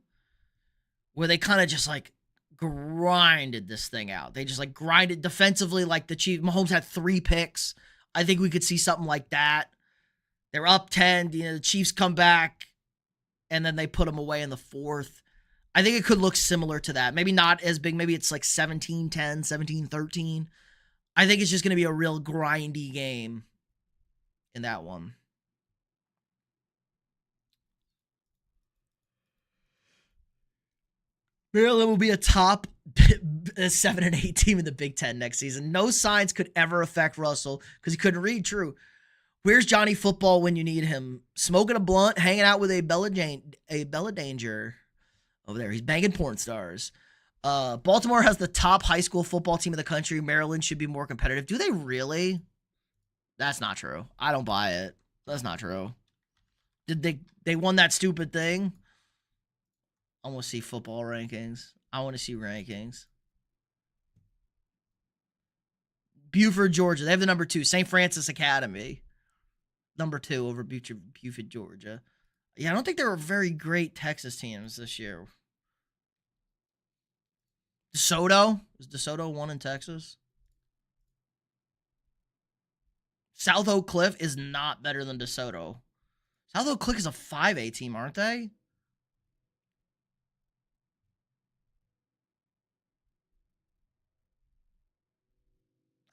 where they kind of just like grinded this thing out. They just like grinded defensively. Like the Chiefs, Mahomes had 3 picks. I think we could see something like that. They're up 10. You know, the Chiefs come back and then they put them away in the 4th. I think it could look similar to that. Maybe not as big. Maybe it's like 17-10, 17-13. I think it's just going to be a real grindy game in that one. Maryland will be a top 7 and 8 team in the Big Ten next season. No signs could ever affect Russell because he couldn't read. True. Where's Johnny Football when you need him? Smoking a blunt, hanging out with a Bella Danger over there. He's banging porn stars. Baltimore has the top high school football team in the country. Maryland should be more competitive. Do they really? That's not true. I don't buy it. That's not true. Did they won that stupid thing? I want to see football rankings. I want to see rankings. Buford, Georgia. They have the number 2. St. Francis Academy. Number 2 over Buford, Georgia. Yeah, I don't think there were very great Texas teams this year. DeSoto? Is DeSoto one in Texas? South Oak Cliff is not better than DeSoto. South Oak Cliff is a 5A team, aren't they?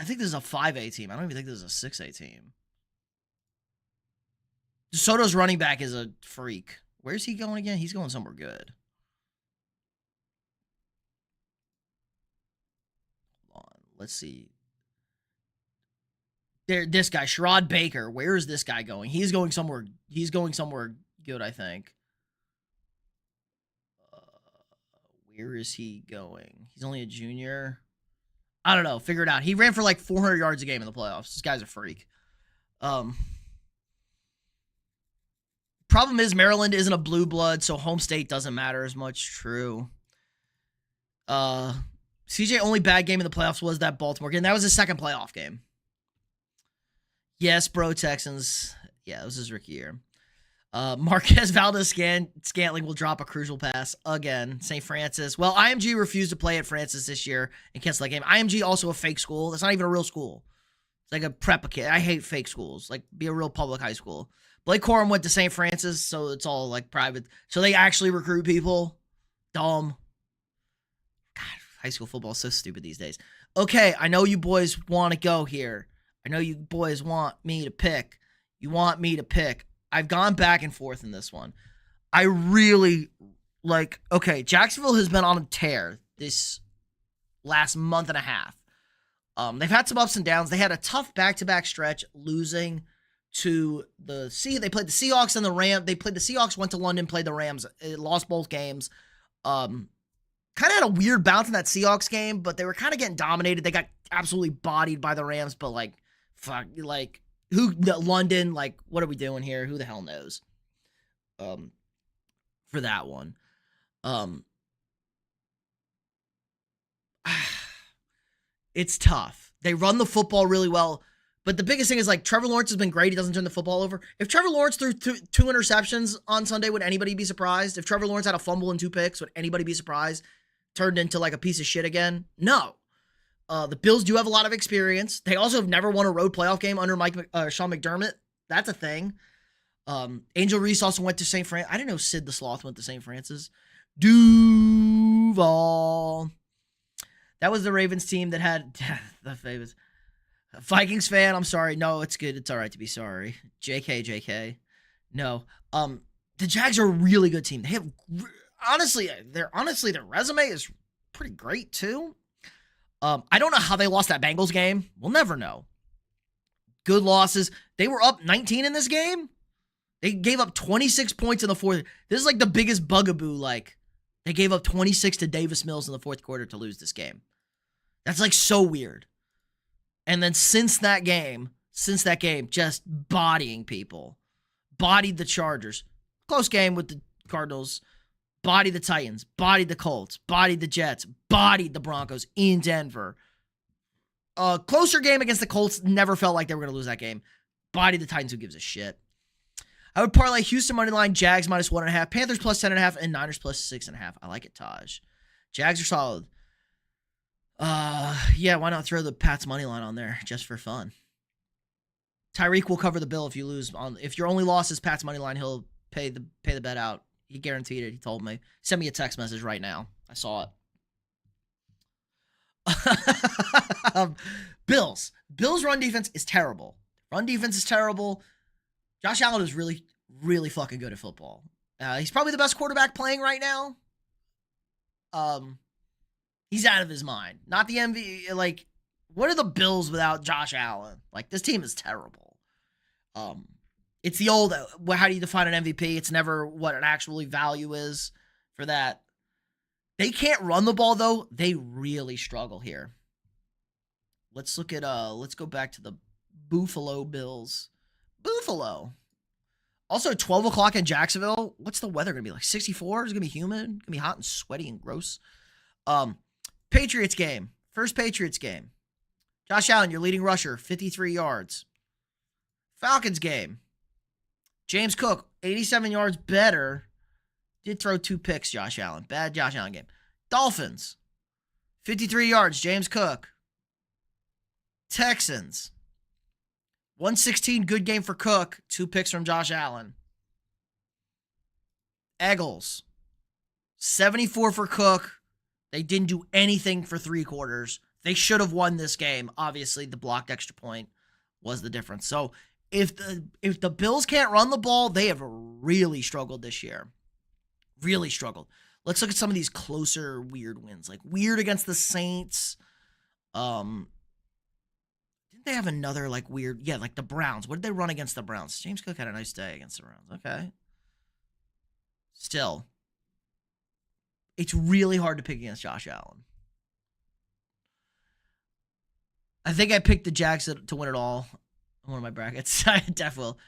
I think this is a 5A team. I don't even think this is a 6A team. DeSoto's running back is a freak. Where's he going again? He's going somewhere good. Hold on. Let's see. This guy, Sherrod Baker. Where is this guy going? He's going somewhere good, I think. Where is he going? He's only a junior. I don't know. Figure it out. He ran for like 400 yards a game in the playoffs. This guy's a freak. Problem is Maryland isn't a blue blood, so home state doesn't matter as much. True. CJ only bad game in the playoffs was that Baltimore game. That was his second playoff game. Yes, bro, Texans. Yeah, it was his rookie year. Marquez Valdez-Scantling will drop a crucial pass again. St. Francis. Well, IMG refused to play at Francis this year and cancel that game. IMG also a fake school. That's not even a real school. It's like a prep kid. I hate fake schools. Like, be a real public high school. Blake Corum went to St. Francis, so it's all like private. So they actually recruit people. Dumb. God, high school football is so stupid these days. Okay, I know you boys want to go here. I know you boys want me to pick. You want me to pick. I've gone back and forth in this one. I really like, okay, Jacksonville has been on a tear this last month and a half. They've had some ups and downs. They had a tough back-to-back stretch losing to they played the Seahawks and the Rams. They played the Seahawks, went to London, played the Rams, lost both games. Kind of had a weird bounce in that Seahawks game, but they were kind of getting dominated. They got absolutely bodied by the Rams, but like, fuck, like, London, like, what are we doing here? Who the hell knows? For that one. It's tough. They run the football really well. But the biggest thing is, like, Trevor Lawrence has been great. He doesn't turn the football over. If Trevor Lawrence threw two interceptions on Sunday, would anybody be surprised? If Trevor Lawrence had a fumble and 2 picks, would anybody be surprised? Turned into, like, a piece of shit again? No. The Bills do have a lot of experience. They also have never won a road playoff game under Sean McDermott. That's a thing. Angel Reese also went to St. Francis. I didn't know Sid the Sloth went to St. Francis. Duval. That was the Ravens team that had the famous Vikings fan. I'm sorry. No, it's good. It's all right to be sorry. JK. No. The Jags are a really good team. They have honestly their resume is pretty great too. I don't know how they lost that Bengals game. We'll never know. Good losses. They were up 19 in this game. They gave up 26 points in the fourth. This is like the biggest bugaboo. Like, they gave up 26 to Davis Mills in the fourth quarter to lose this game. That's like so weird. And then since that game, just bodying people. Bodied the Chargers. Close game with the Cardinals. Bodied the Titans. Bodied the Colts. Bodied the Jets. Bodied the Broncos in Denver. Closer game against the Colts. Never felt like they were going to lose that game. Bodied the Titans. Who gives a shit? I would parlay Houston money line, Jags -1.5, Panthers +10.5, and Niners +6.5. I like it, Taj. Jags are solid. Yeah, why not throw the Pats money line on there just for fun? Tyreek will cover the bill if you lose. If your only loss is Pats money line, he'll pay the bet out. He guaranteed it. He told me. Send me a text message right now. I saw it. Bills run defense is terrible. Josh Allen is really, really fucking good at football. He's probably the best quarterback playing right now. He's out of his mind. Not the MVP. Like, what are the Bills without Josh Allen? Like, this team is terrible. It's the old, how do you define an MVP? It's never what an actual value is for that. They can't run the ball, though. They really struggle here. Let's look at, let's go back to the Buffalo Bills. Buffalo. Also, 12 o'clock in Jacksonville. What's the weather going to be like? 64? Is it going to be humid? Going to be hot and sweaty and gross. Patriots game. First Patriots game. Josh Allen, your leading rusher, 53 yards. Falcons game. James Cook, 87 yards better. Did throw 2 picks, Josh Allen. Bad Josh Allen game. Dolphins, 53 yards, James Cook. Texans, 116, good game for Cook. 2 picks from Josh Allen. Eagles, 74 for Cook. They didn't do anything for 3 quarters. They should have won this game. Obviously, the blocked extra point was the difference. So if the Bills can't run the ball, they have really struggled this year. Really struggled. Let's look at some of these closer weird wins. Like weird against the Saints. Didn't they have another like weird? Yeah, like the Browns. What did they run against the Browns? James Cook had a nice day against the Browns. Okay. Still, it's really hard to pick against Josh Allen. I think I picked the Jags to win it all in one of my brackets. I definitely will.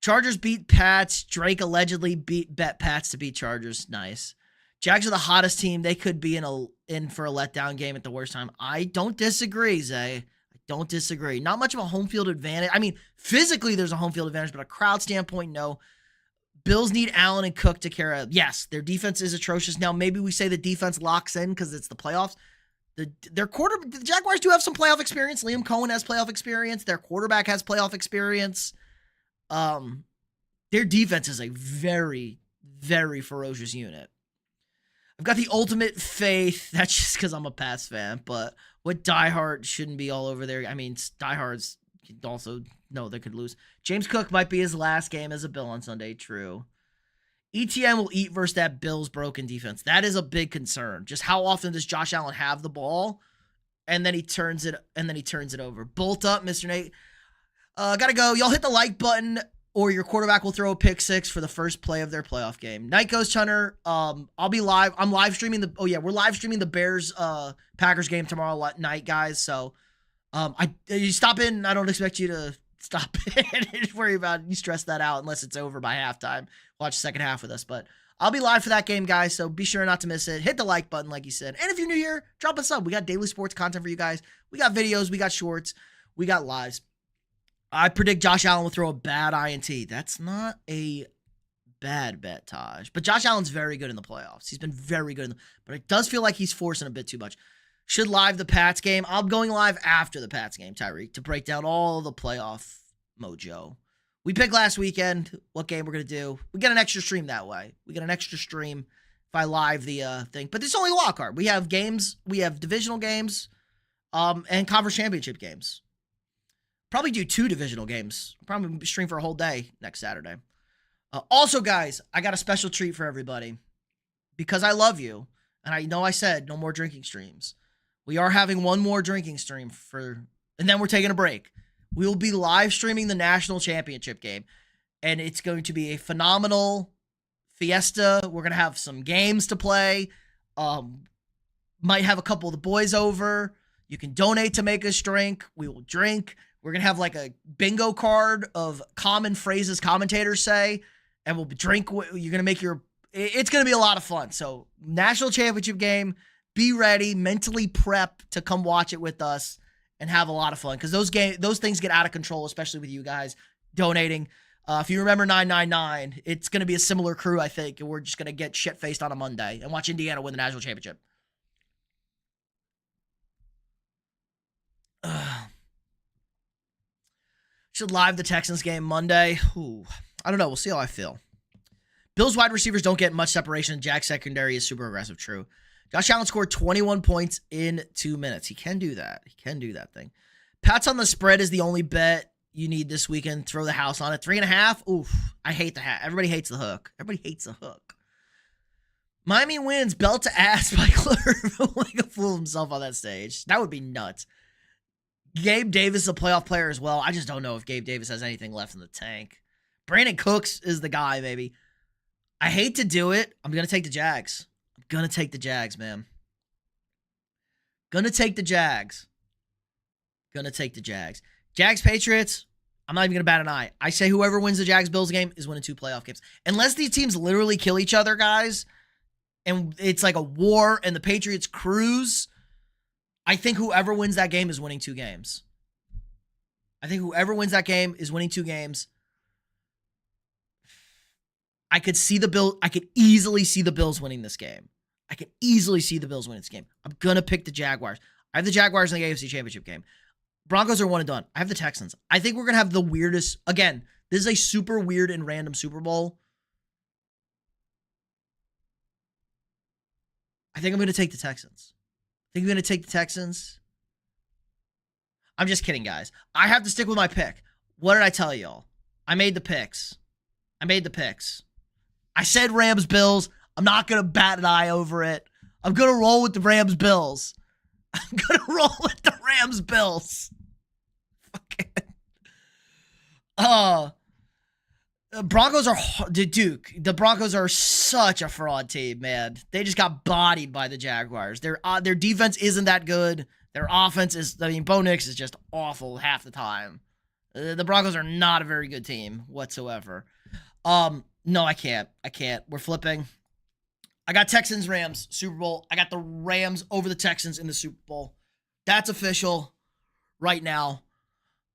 Chargers beat Pats. Drake allegedly bet Pats to beat Chargers. Nice. Jags are the hottest team. They could be in for a letdown game at the worst time. I don't disagree, Zay. I don't disagree. Not much of a home field advantage. I mean, physically there's a home field advantage, but a crowd standpoint, no. Bills need Allen and Cook to carry out. Yes, their defense is atrocious. Now, maybe we say the defense locks in because it's the playoffs. The Jaguars do have some playoff experience. Liam Cohen has playoff experience. Their quarterback has playoff experience. Their defense is a very, very ferocious unit. I've got the ultimate faith. That's just because I'm a Pats fan. But what diehard shouldn't be all over there. I mean, diehards also know they could lose. James Cook might be his last game as a Bill on Sunday. True. ETN will eat versus that Bills broken defense. That is a big concern. Just how often does Josh Allen have the ball, and then he turns it over. Bolt up, Mr. Nate. Gotta go. Y'all hit the like button, or your quarterback will throw a pick 6 for the first play of their playoff game. Night Ghost Hunter. I'll be live. I'm live streaming we're live streaming the Bears Packers game tomorrow night, guys. So you stop in. I don't expect you to stop in and worry about it. You stress that out unless it's over by halftime. Watch the second half with us. But I'll be live for that game, guys, so be sure not to miss it. Hit the like button, like you said. And if you're new here, drop a sub. We got daily sports content for you guys. We got videos. We got shorts. We got lives. I predict Josh Allen will throw a bad INT. That's not a bad bet, Taj. But Josh Allen's very good in the playoffs. He's been very good. But it does feel like he's forcing a bit too much. Should live the Pats game. I'm going live after the Pats game, Tyreek, to break down all the playoff mojo. We picked last weekend what game we're going to do. We get an extra stream that way. We get an extra stream if I live the thing. But it's only a wild card. We have games. We have divisional games and conference championship games. Probably do 2 divisional games. Probably stream for a whole day next Saturday. Also, guys, I got a special treat for everybody. Because I love you, and I know I said no more drinking streams. We are having one more drinking stream and then we're taking a break. We will be live streaming the national championship game, and it's going to be a phenomenal fiesta. We're going to have some games to play. Might have a couple of the boys over. You can donate to make us drink. We will drink. We're going to have like a bingo card of common phrases commentators say, and we'll drink. You're going to make it's going to be a lot of fun. So national championship game, be ready, mentally prep to come watch it with us and have a lot of fun. Because those things get out of control, especially with you guys donating. If you remember 999, it's going to be a similar crew, I think. And we're just going to get shit-faced on a Monday and watch Indiana win the national championship. Should live the Texans game Monday. Ooh, I don't know. We'll see how I feel. Bills wide receivers don't get much separation. Jack's secondary is super aggressive. True. Josh Allen scored 21 points in 2 minutes. He can do that. He can do that thing. Pats on the spread is the only bet you need this weekend. Throw the house on it. 3.5. Oof. I hate the hat. Everybody hates the hook. Everybody hates the hook. Miami wins. Belt to ass by Clever. Like a fool himself on that stage. That would be nuts. Gabe Davis is a playoff player as well. I just don't know if Gabe Davis has anything left in the tank. Brandon Cooks is the guy, baby. I hate to do it. I'm going to take the Jags. I'm going to take the Jags, man. Going to take the Jags. Going to take the Jags. Jags Patriots, I'm not even going to bat an eye. I say whoever wins the Jags Bills game is winning 2 playoff games. Unless these teams literally kill each other, guys, and it's like a war and the Patriots cruise, I think whoever wins that game is winning 2 games. I think whoever wins that game is winning 2 games. I could easily see the Bills winning this game. I could easily see the Bills winning this game. I'm going to pick the Jaguars. I have the Jaguars in the AFC Championship game. Broncos are 1 and done. I have the Texans. I think we're going to have the weirdest. Again, this is a super weird and random Super Bowl. I think I'm going to take the Texans. I'm just kidding, guys. I have to stick with my pick. What did I tell y'all? I made the picks. I said Rams-Bills. I'm not going to bat an eye over it. I'm going to roll with the Rams-Bills. Broncos are Duke. The Broncos are such a fraud team, man. They just got bodied by the Jaguars. Their defense isn't that good. Their offense is, Bo Nix is just awful half the time. The Broncos are not a very good team whatsoever. No, I can't. We're flipping. I got Texans-Rams Super Bowl. I got the Rams over the Texans in the Super Bowl. That's official right now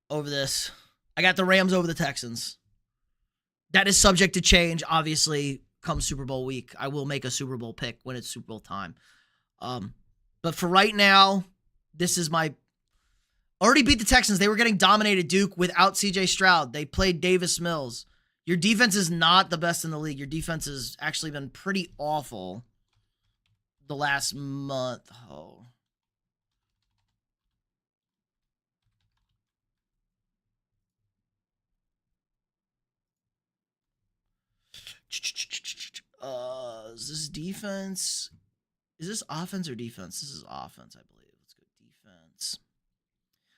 over this. I got the Rams over the Texans. That is subject to change, obviously, come Super Bowl week. I will make a Super Bowl pick when it's Super Bowl time. But for right now, this is my... Already beat the Texans. They were getting dominated, Duke, without C.J. Stroud. They played Davis Mills. Your defense is not the best in the league. Your defense has actually been pretty awful the last month. Oh. Is this defense? Is this offense or defense? This is offense, I believe. Let's go defense.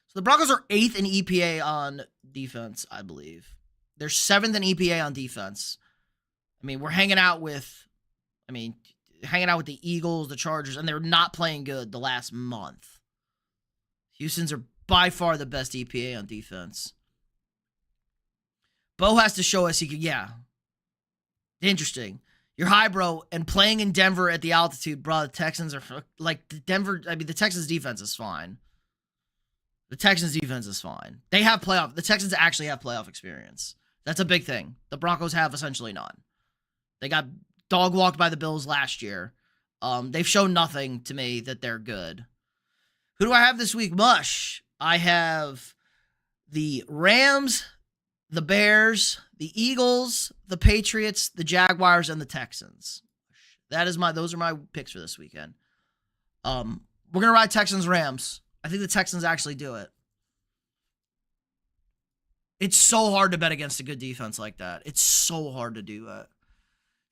So the Broncos are 8th in EPA on defense, I believe. They're 7th in EPA on defense. We're hanging out with the Eagles, the Chargers, and they're not playing good the last month. Houston's are by far the best EPA on defense. Bo has to show us he could, yeah. Interesting. You're high, bro, and playing in Denver at the altitude, bro, the Texans are, the Texans defense is fine. The Texans actually have playoff experience. That's a big thing. The Broncos have essentially none. They got dog walked by the Bills last year. They've shown nothing to me that they're good. Who do I have this week? Mush. I have the Rams, the Bears, the Eagles, the Patriots, the Jaguars, and the Texans. Those are my picks for this weekend. We're gonna ride Texans Rams. I think the Texans actually do it. It's so hard to bet against a good defense like that. It's so hard to do that.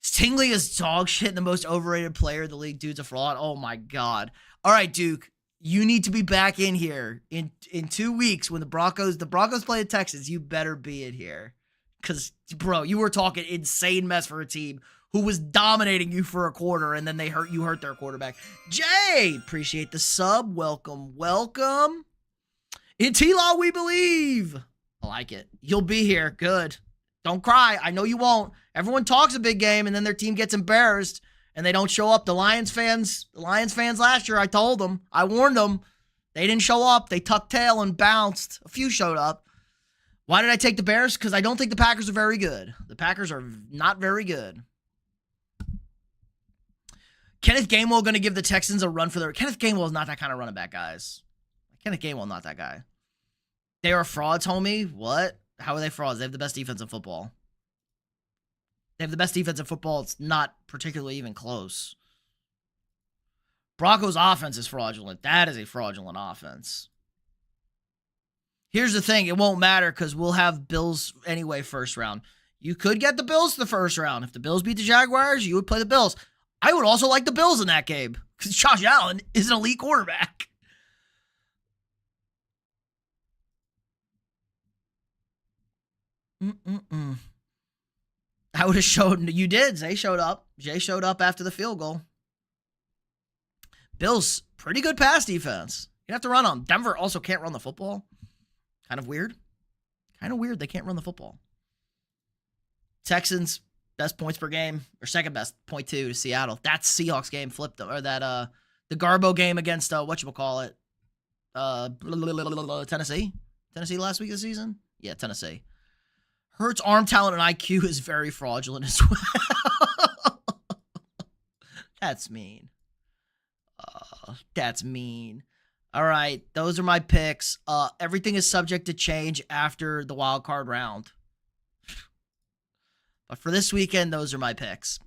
Stingley is dog shit and the most overrated player in the league. Dude's a fraud. Oh my God. All right, Duke. You need to be back in here in 2 weeks when the Broncos play the Texans. You better be in here. Because, bro, you were talking insane mess for a team who was dominating you for a quarter, and then you hurt their quarterback. Jay, appreciate the sub. Welcome, welcome. In T-Law, we believe. I like it. You'll be here. Good. Don't cry. I know you won't. Everyone talks a big game, and then their team gets embarrassed, and they don't show up. The Lions fans last year, I told them. I warned them. They didn't show up. They tucked tail and bounced. A few showed up. Why did I take the Bears? Because I don't think the Packers are very good. The Packers are not very good. Kenneth Gainwell going to give the Texans a run for their... Kenneth Gainwell is not that kind of running back, guys. Kenneth Gainwell not that guy. They are frauds, homie. What? How are they frauds? They have the best defense in football. They have the best defense in football. It's not particularly even close. Broncos' offense is fraudulent. That is a fraudulent offense. Here's the thing. It won't matter because we'll have Bills anyway first round. You could get the Bills the first round. If the Bills beat the Jaguars, you would play the Bills. I would also like the Bills in that game because Josh Allen is an elite quarterback. I would have showed... You did. Zay showed up. Jay showed up after the field goal. Bills, pretty good pass defense. You have to run them. Denver also can't run the football. Kind of weird. Kind of weird they can't run the football. Texans, best points per game, or second best, 0.2 to Seattle. That Seahawks game flipped them, or that the Garbo game against whatchamacallit? Tennessee? Tennessee last week of the season? Yeah, Tennessee. Hurts' arm talent and IQ is very fraudulent as well. That's mean. That's mean. All right, those are my picks. Everything is subject to change after the wild card round. But for this weekend, those are my picks.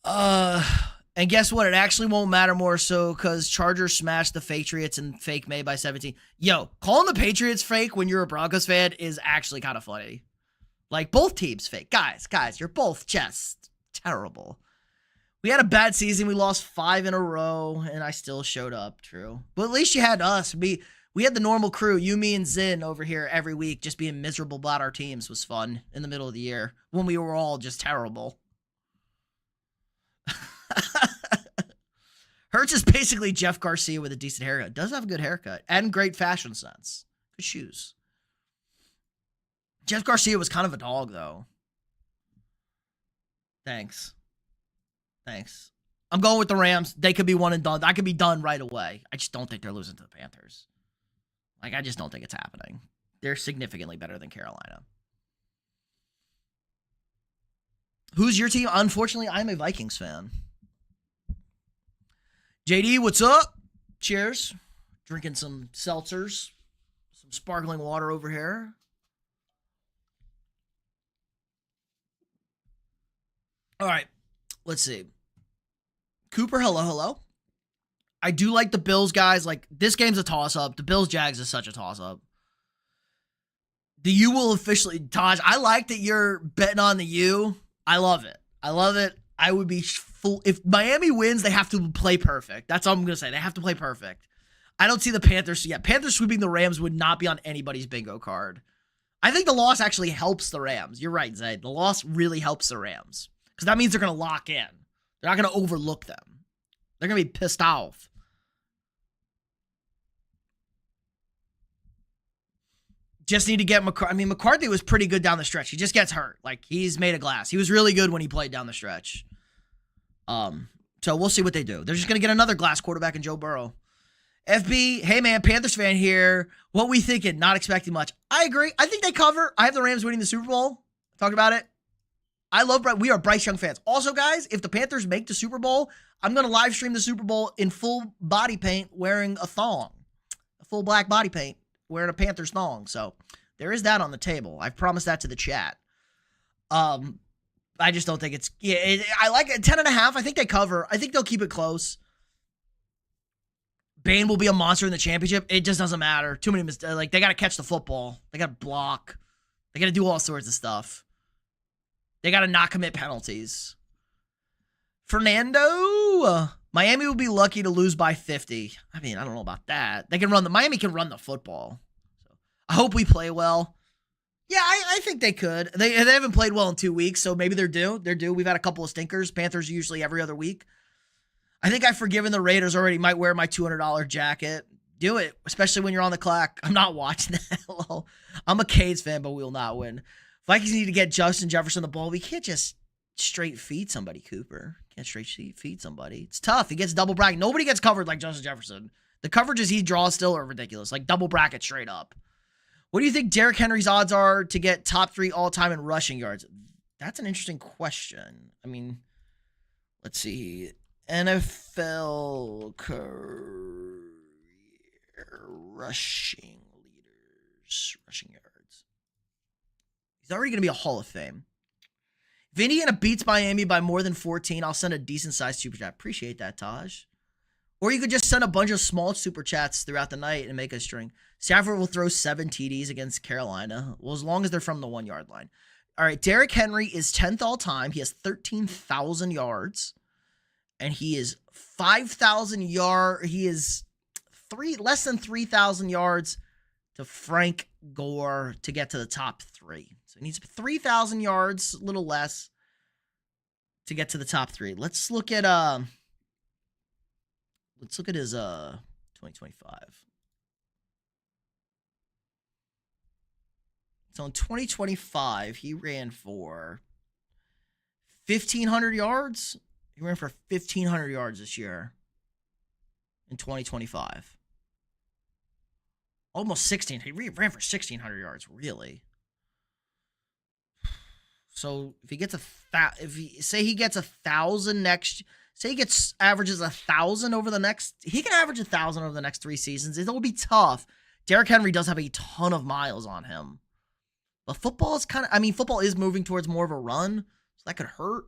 And guess what? It actually won't matter more so because Chargers smashed the Patriots and fake May by 17. Yo, calling the Patriots fake when you're a Broncos fan is actually kind of funny. Like, both teams fake. Guys, you're both just terrible. We had a bad season. We lost 5 in a row, and I still showed up. True. But at least you had us. We had the normal crew. You, me, and Zin over here every week just being miserable about our teams was fun in the middle of the year when we were all just terrible. Hurts is basically Jeff Garcia with a decent haircut. Does have a good haircut and great fashion sense. Good shoes. Jeff Garcia was kind of a dog, though. Thanks. I'm going with the Rams. They could be one and done. I could be done right away. I just don't think they're losing to the Panthers. Like, I just don't think it's happening. They're significantly better than Carolina. Who's your team? Unfortunately, I'm a Vikings fan. JD, what's up? Cheers. Drinking some seltzers. Some sparkling water over here. All right. Let's see. Cooper, hello. I do like the Bills, guys. Like, this game's a toss-up. The Bills-Jags is such a toss-up. The U will officially... Taj, I like that you're betting on the U. I love it. I would be full... If Miami wins, they have to play perfect. That's all I'm going to say. They have to play perfect. I don't see the Panthers... Yeah, Panthers sweeping the Rams would not be on anybody's bingo card. I think the loss actually helps the Rams. You're right, Zayd. The loss really helps the Rams. Because that means they're going to lock in. They're not going to overlook them. They're going to be pissed off. Just need to get McCarthy. I mean, McCarthy was pretty good down the stretch. He just gets hurt. Like, he's made of glass. He was really good when he played down the stretch. So we'll see what they do. They're just going to get another glass quarterback in Joe Burrow. FB, hey man, Panthers fan here. What we thinking? Not expecting much. I agree. I think they cover. I have the Rams winning the Super Bowl. Talked about it. I love Bryce. We are Bryce Young fans. Also, guys, if the Panthers make the Super Bowl, I'm going to live stream the Super Bowl in full body paint wearing a thong. A full black body paint wearing a Panthers thong. So there is that on the table. I've promised that to the chat. I just don't think it's... I like it. 10.5. I think they cover. I think they'll keep it close. Bane will be a monster in the championship. It just doesn't matter. Too many mistakes. Like, they got to catch the football. They got to block. They got to do all sorts of stuff. They got to not commit penalties. Fernando. Miami will be lucky to lose by 50. I mean, I don't know about that. Miami can run the football. So I hope we play well. Yeah, I think they could. They haven't played well in 2 weeks, so maybe they're due. They're due. We've had a couple of stinkers. Panthers usually every other week. I think I've forgiven the Raiders already. Might wear my $200 jacket. Do it, especially when you're on the clock. I'm not watching that. I'm a Canes fan, but we will not win. Vikings need to get Justin Jefferson the ball. We can't just straight feed somebody, Cooper. Can't straight feed somebody. It's tough. He gets double bracket. Nobody gets covered like Justin Jefferson. The coverages he draws still are ridiculous. Like double bracket straight up. What do you think Derrick Henry's odds are to get top 3 all-time in rushing yards? That's an interesting question. I mean, let's see. NFL career rushing leaders. Rushing yards. He's already going to be a Hall of Fame. If Indiana beats Miami by more than 14, I'll send a decent-sized super chat. Appreciate that, Taj. Or you could just send a bunch of small super chats throughout the night and make a string. Stafford will throw 7 TDs against Carolina. Well, as long as they're from the 1-yard line. All right, Derrick Henry is 10th all-time. He has 13,000 yards. And he is 5,000 yards. He is less than 3,000 yards to Frank Gore to get to the top 3. So he needs 3,000 yards, a little less, to get to the top 3. Let's look at his 2025. So in 2025, he ran for 1,500 yards. He ran for 1,500 yards this year in 2025. Almost 16. He ran for 1,600 yards, really. So if he gets he gets 1,000 next, say he averages 1,000 over the next, he can average 1,000 over the next 3 seasons. It'll be tough. Derrick Henry does have a ton of miles on him. But football is football is moving towards more of a run, so that could hurt.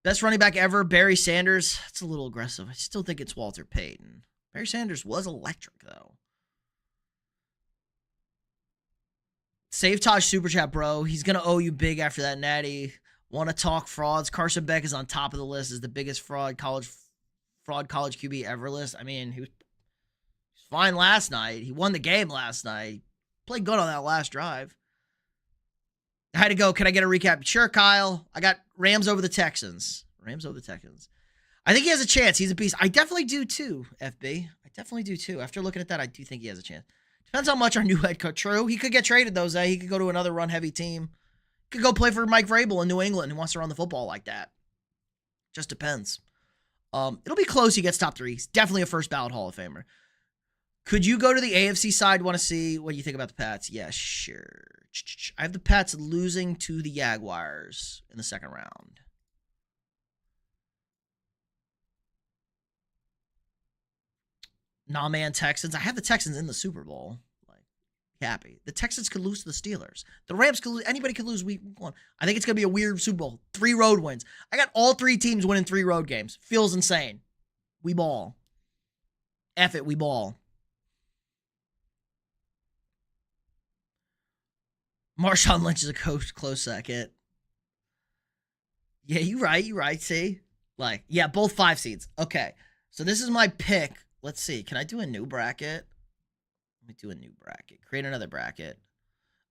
Best running back ever, Barry Sanders. That's a little aggressive. I still think it's Walter Payton. Barry Sanders was electric, though. Save Taj Super Chat, bro. He's going to owe you big after that natty. Want to talk frauds? Carson Beck is on top of the list as the biggest college QB ever list. I mean, he was fine last night. He won the game last night. Played good on that last drive. I had to go. Can I get a recap? Sure, Kyle. I got Rams over the Texans. I think he has a chance. He's a beast. I definitely do too, FB. I definitely do too. After looking at that, I do think he has a chance. Depends how much our new head coach. True. He could get traded, though, Zay. He could go to another run-heavy team. He could go play for Mike Vrabel in New England who wants to run the football like that. Just depends. It'll be close. He gets top 3. He's definitely a first ballot Hall of Famer. Could you go to the AFC side? Want to see what you think about the Pats? Yeah, sure. I have the Pats losing to the Jaguars in the second round. Nah, man, Texans. I have the Texans in the Super Bowl. Like, happy. The Texans could lose to the Steelers. The Rams could lose. Anybody could lose week 1. I think it's going to be a weird Super Bowl. 3 road wins. I got all 3 teams winning 3 road games. Feels insane. We ball. F it, we ball. Marshawn Lynch is a close second. Yeah, you're right. See? Like, yeah, both 5 seeds. Okay. So this is my pick. Let's see. Can I do a new bracket? Let me do a new bracket. Create another bracket.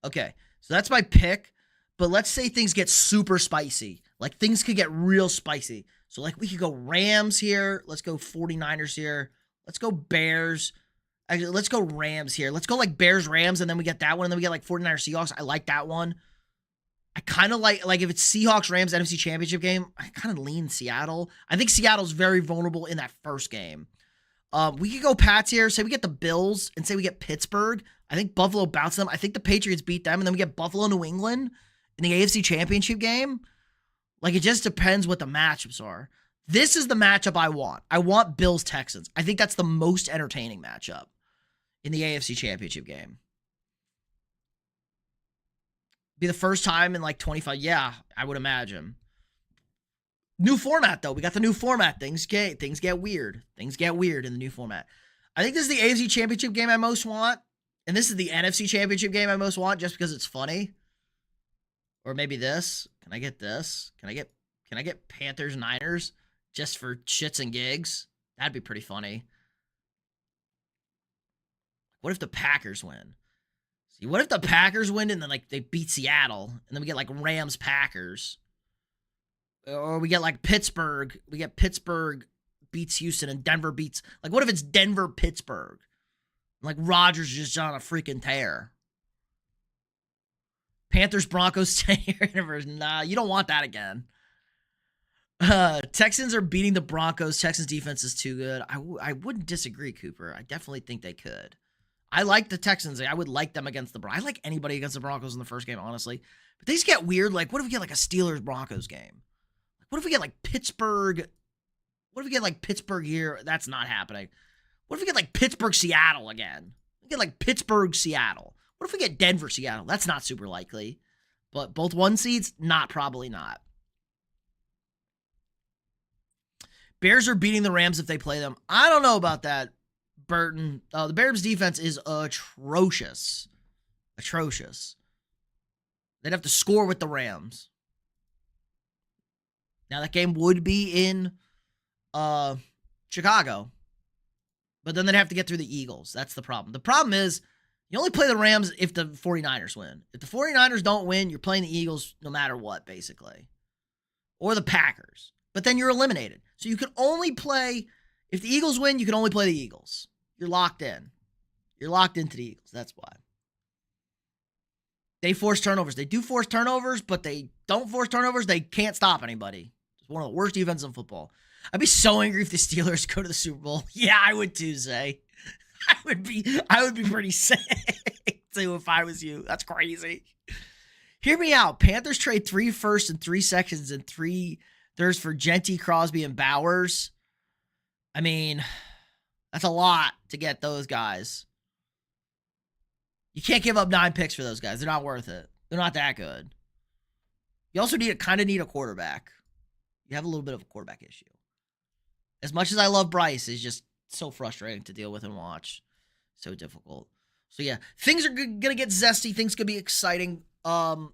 Okay. So that's my pick. But let's say things get super spicy. Like, things could get real spicy. So, like, we could go Rams here. Let's go 49ers here. Let's go Bears. Actually, let's go Rams here. Let's go like Bears, Rams, and then we get that one, and then we get like 49ers, Seahawks. I like that one. I kind of like if it's Seahawks, Rams, NFC Championship game, I kind of lean Seattle. I think Seattle's very vulnerable in that first game. We could go Pats here. Say we get the Bills, and say we get Pittsburgh. I think Buffalo bounced them. I think the Patriots beat them, and then we get Buffalo, New England, in the AFC Championship game, like, it just depends what the matchups are. This is the matchup I want. I want Bills-Texans. I think that's the most entertaining matchup in the AFC Championship game. Be the first time in like 25. Yeah, I would imagine. New format, though. We got the new format. Things get weird. Things get weird in the new format. I think this is the AFC Championship game I most want. And this is the NFC Championship game I most want just because it's funny. Or maybe this. Can I get this? Can I get Panthers-Niners just for shits and gigs? That'd be pretty funny. What if the Packers win? See, what if the Packers win and then like they beat Seattle and then we get like Rams-Packers? Or we get like Pittsburgh. We get Pittsburgh beats Houston and Denver beats... Like, what if it's Denver-Pittsburgh? Like, Rodgers just on a freaking tear. Panthers-Broncos 10-year anniversary. Nah, you don't want that again. Texans are beating the Broncos. Texans defense is too good. I wouldn't disagree, Cooper. I definitely think they could. I like the Texans. I would like them against the Broncos. I like anybody against the Broncos in the first game, honestly. But these get weird. Like, what if we get like a Steelers-Broncos game? What if we get like Pittsburgh? What if we get like Pittsburgh here? That's not happening. What if we get like Pittsburgh-Seattle again? We get like Pittsburgh-Seattle. What if we get Denver-Seattle? That's not super likely. But both 1 seeds? Probably not. Bears are beating the Rams if they play them. I don't know about that, Burton. The Bears defense is atrocious. Atrocious. They'd have to score with the Rams. Now, that game would be in Chicago. But then they'd have to get through the Eagles. That's the problem. The problem is you only play the Rams if the 49ers win. If the 49ers don't win, you're playing the Eagles no matter what, basically. Or the Packers. But then you're eliminated. So you can only play... If the Eagles win, you can only play the Eagles. You're locked in. You're locked into the Eagles. That's why. They force turnovers. They do force turnovers, but they don't force turnovers. They can't stop anybody. It's one of the worst defenses in football. I'd be so angry if the Steelers go to the Super Bowl. Yeah, I would too, Zay. I would be pretty sick too if I was you. That's crazy. Hear me out. Panthers trade 3 firsts and 3 seconds and 3 thirds for Genty, Crosby, and Bowers. I mean, that's a lot to get those guys. You can't give up 9 picks for those guys. They're not worth it. They're not that good. You also kind of need a quarterback. You have a little bit of a quarterback issue. As much as I love Bryce, it's just so frustrating to deal with and watch. So difficult. So yeah, things are going to get zesty. Things could be exciting. No,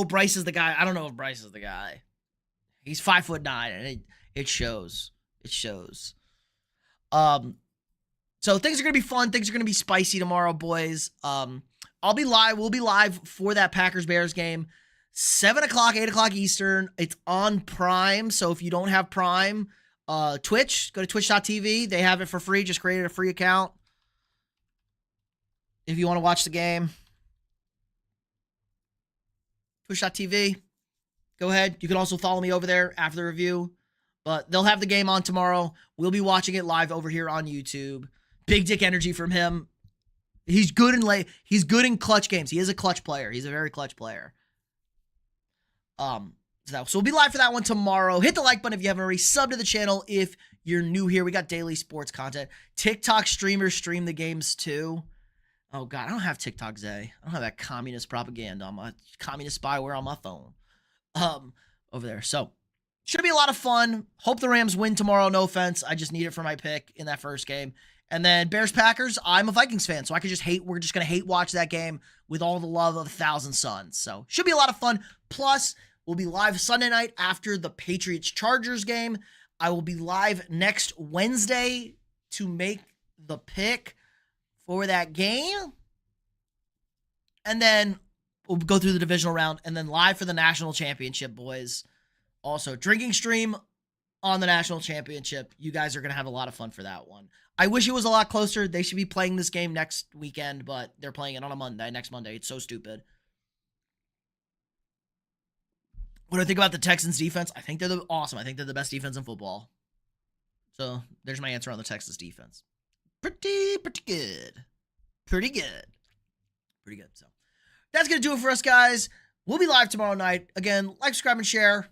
Bryce is the guy. I don't know if Bryce is the guy. He's 5'9", and it shows. It shows. So things are going to be fun. Things are going to be spicy tomorrow, boys. I'll be live. We'll be live for that Packers-Bears game. 7 o'clock, 8 o'clock Eastern. It's on Prime. So if you don't have Prime, Twitch, go to twitch.tv. They have it for free. Just create a free account if you want to watch the game. Twitch.tv. Go ahead. You can also follow me over there after the review. But they'll have the game on tomorrow. We'll be watching it live over here on YouTube. Big dick energy from him. He's good in clutch games. He is a clutch player. He's a very clutch player. So we'll be live for that one tomorrow. Hit the like button if you haven't already. Sub to the channel if you're new here. We got daily sports content. TikTok streamers stream the games too. Oh God, I don't have TikTok, Zay. I don't have that communist propaganda on my communist spyware on my phone. Over there. So should be a lot of fun. Hope the Rams win tomorrow. No offense. I just need it for my pick in that first game. And then Bears-Packers, I'm a Vikings fan, so I could just we're just going to hate watch that game with all the love of 1,000 suns. So should be a lot of fun. Plus, we'll be live Sunday night after the Patriots-Chargers game. I will be live next Wednesday to make the pick for that game. And then we'll go through the divisional round and then live for the national championship, boys. Also, drinking stream on the national championship. You guys are going to have a lot of fun for that one. I wish it was a lot closer. They should be playing this game next weekend, but they're playing it on a Monday, next Monday. It's so stupid. What do I think about the Texans defense? I think they're awesome. I think they're the best defense in football. So there's my answer on the Texans defense. Pretty good. Pretty good. So that's going to do it for us, guys. We'll be live tomorrow night. Again, like, subscribe, and share.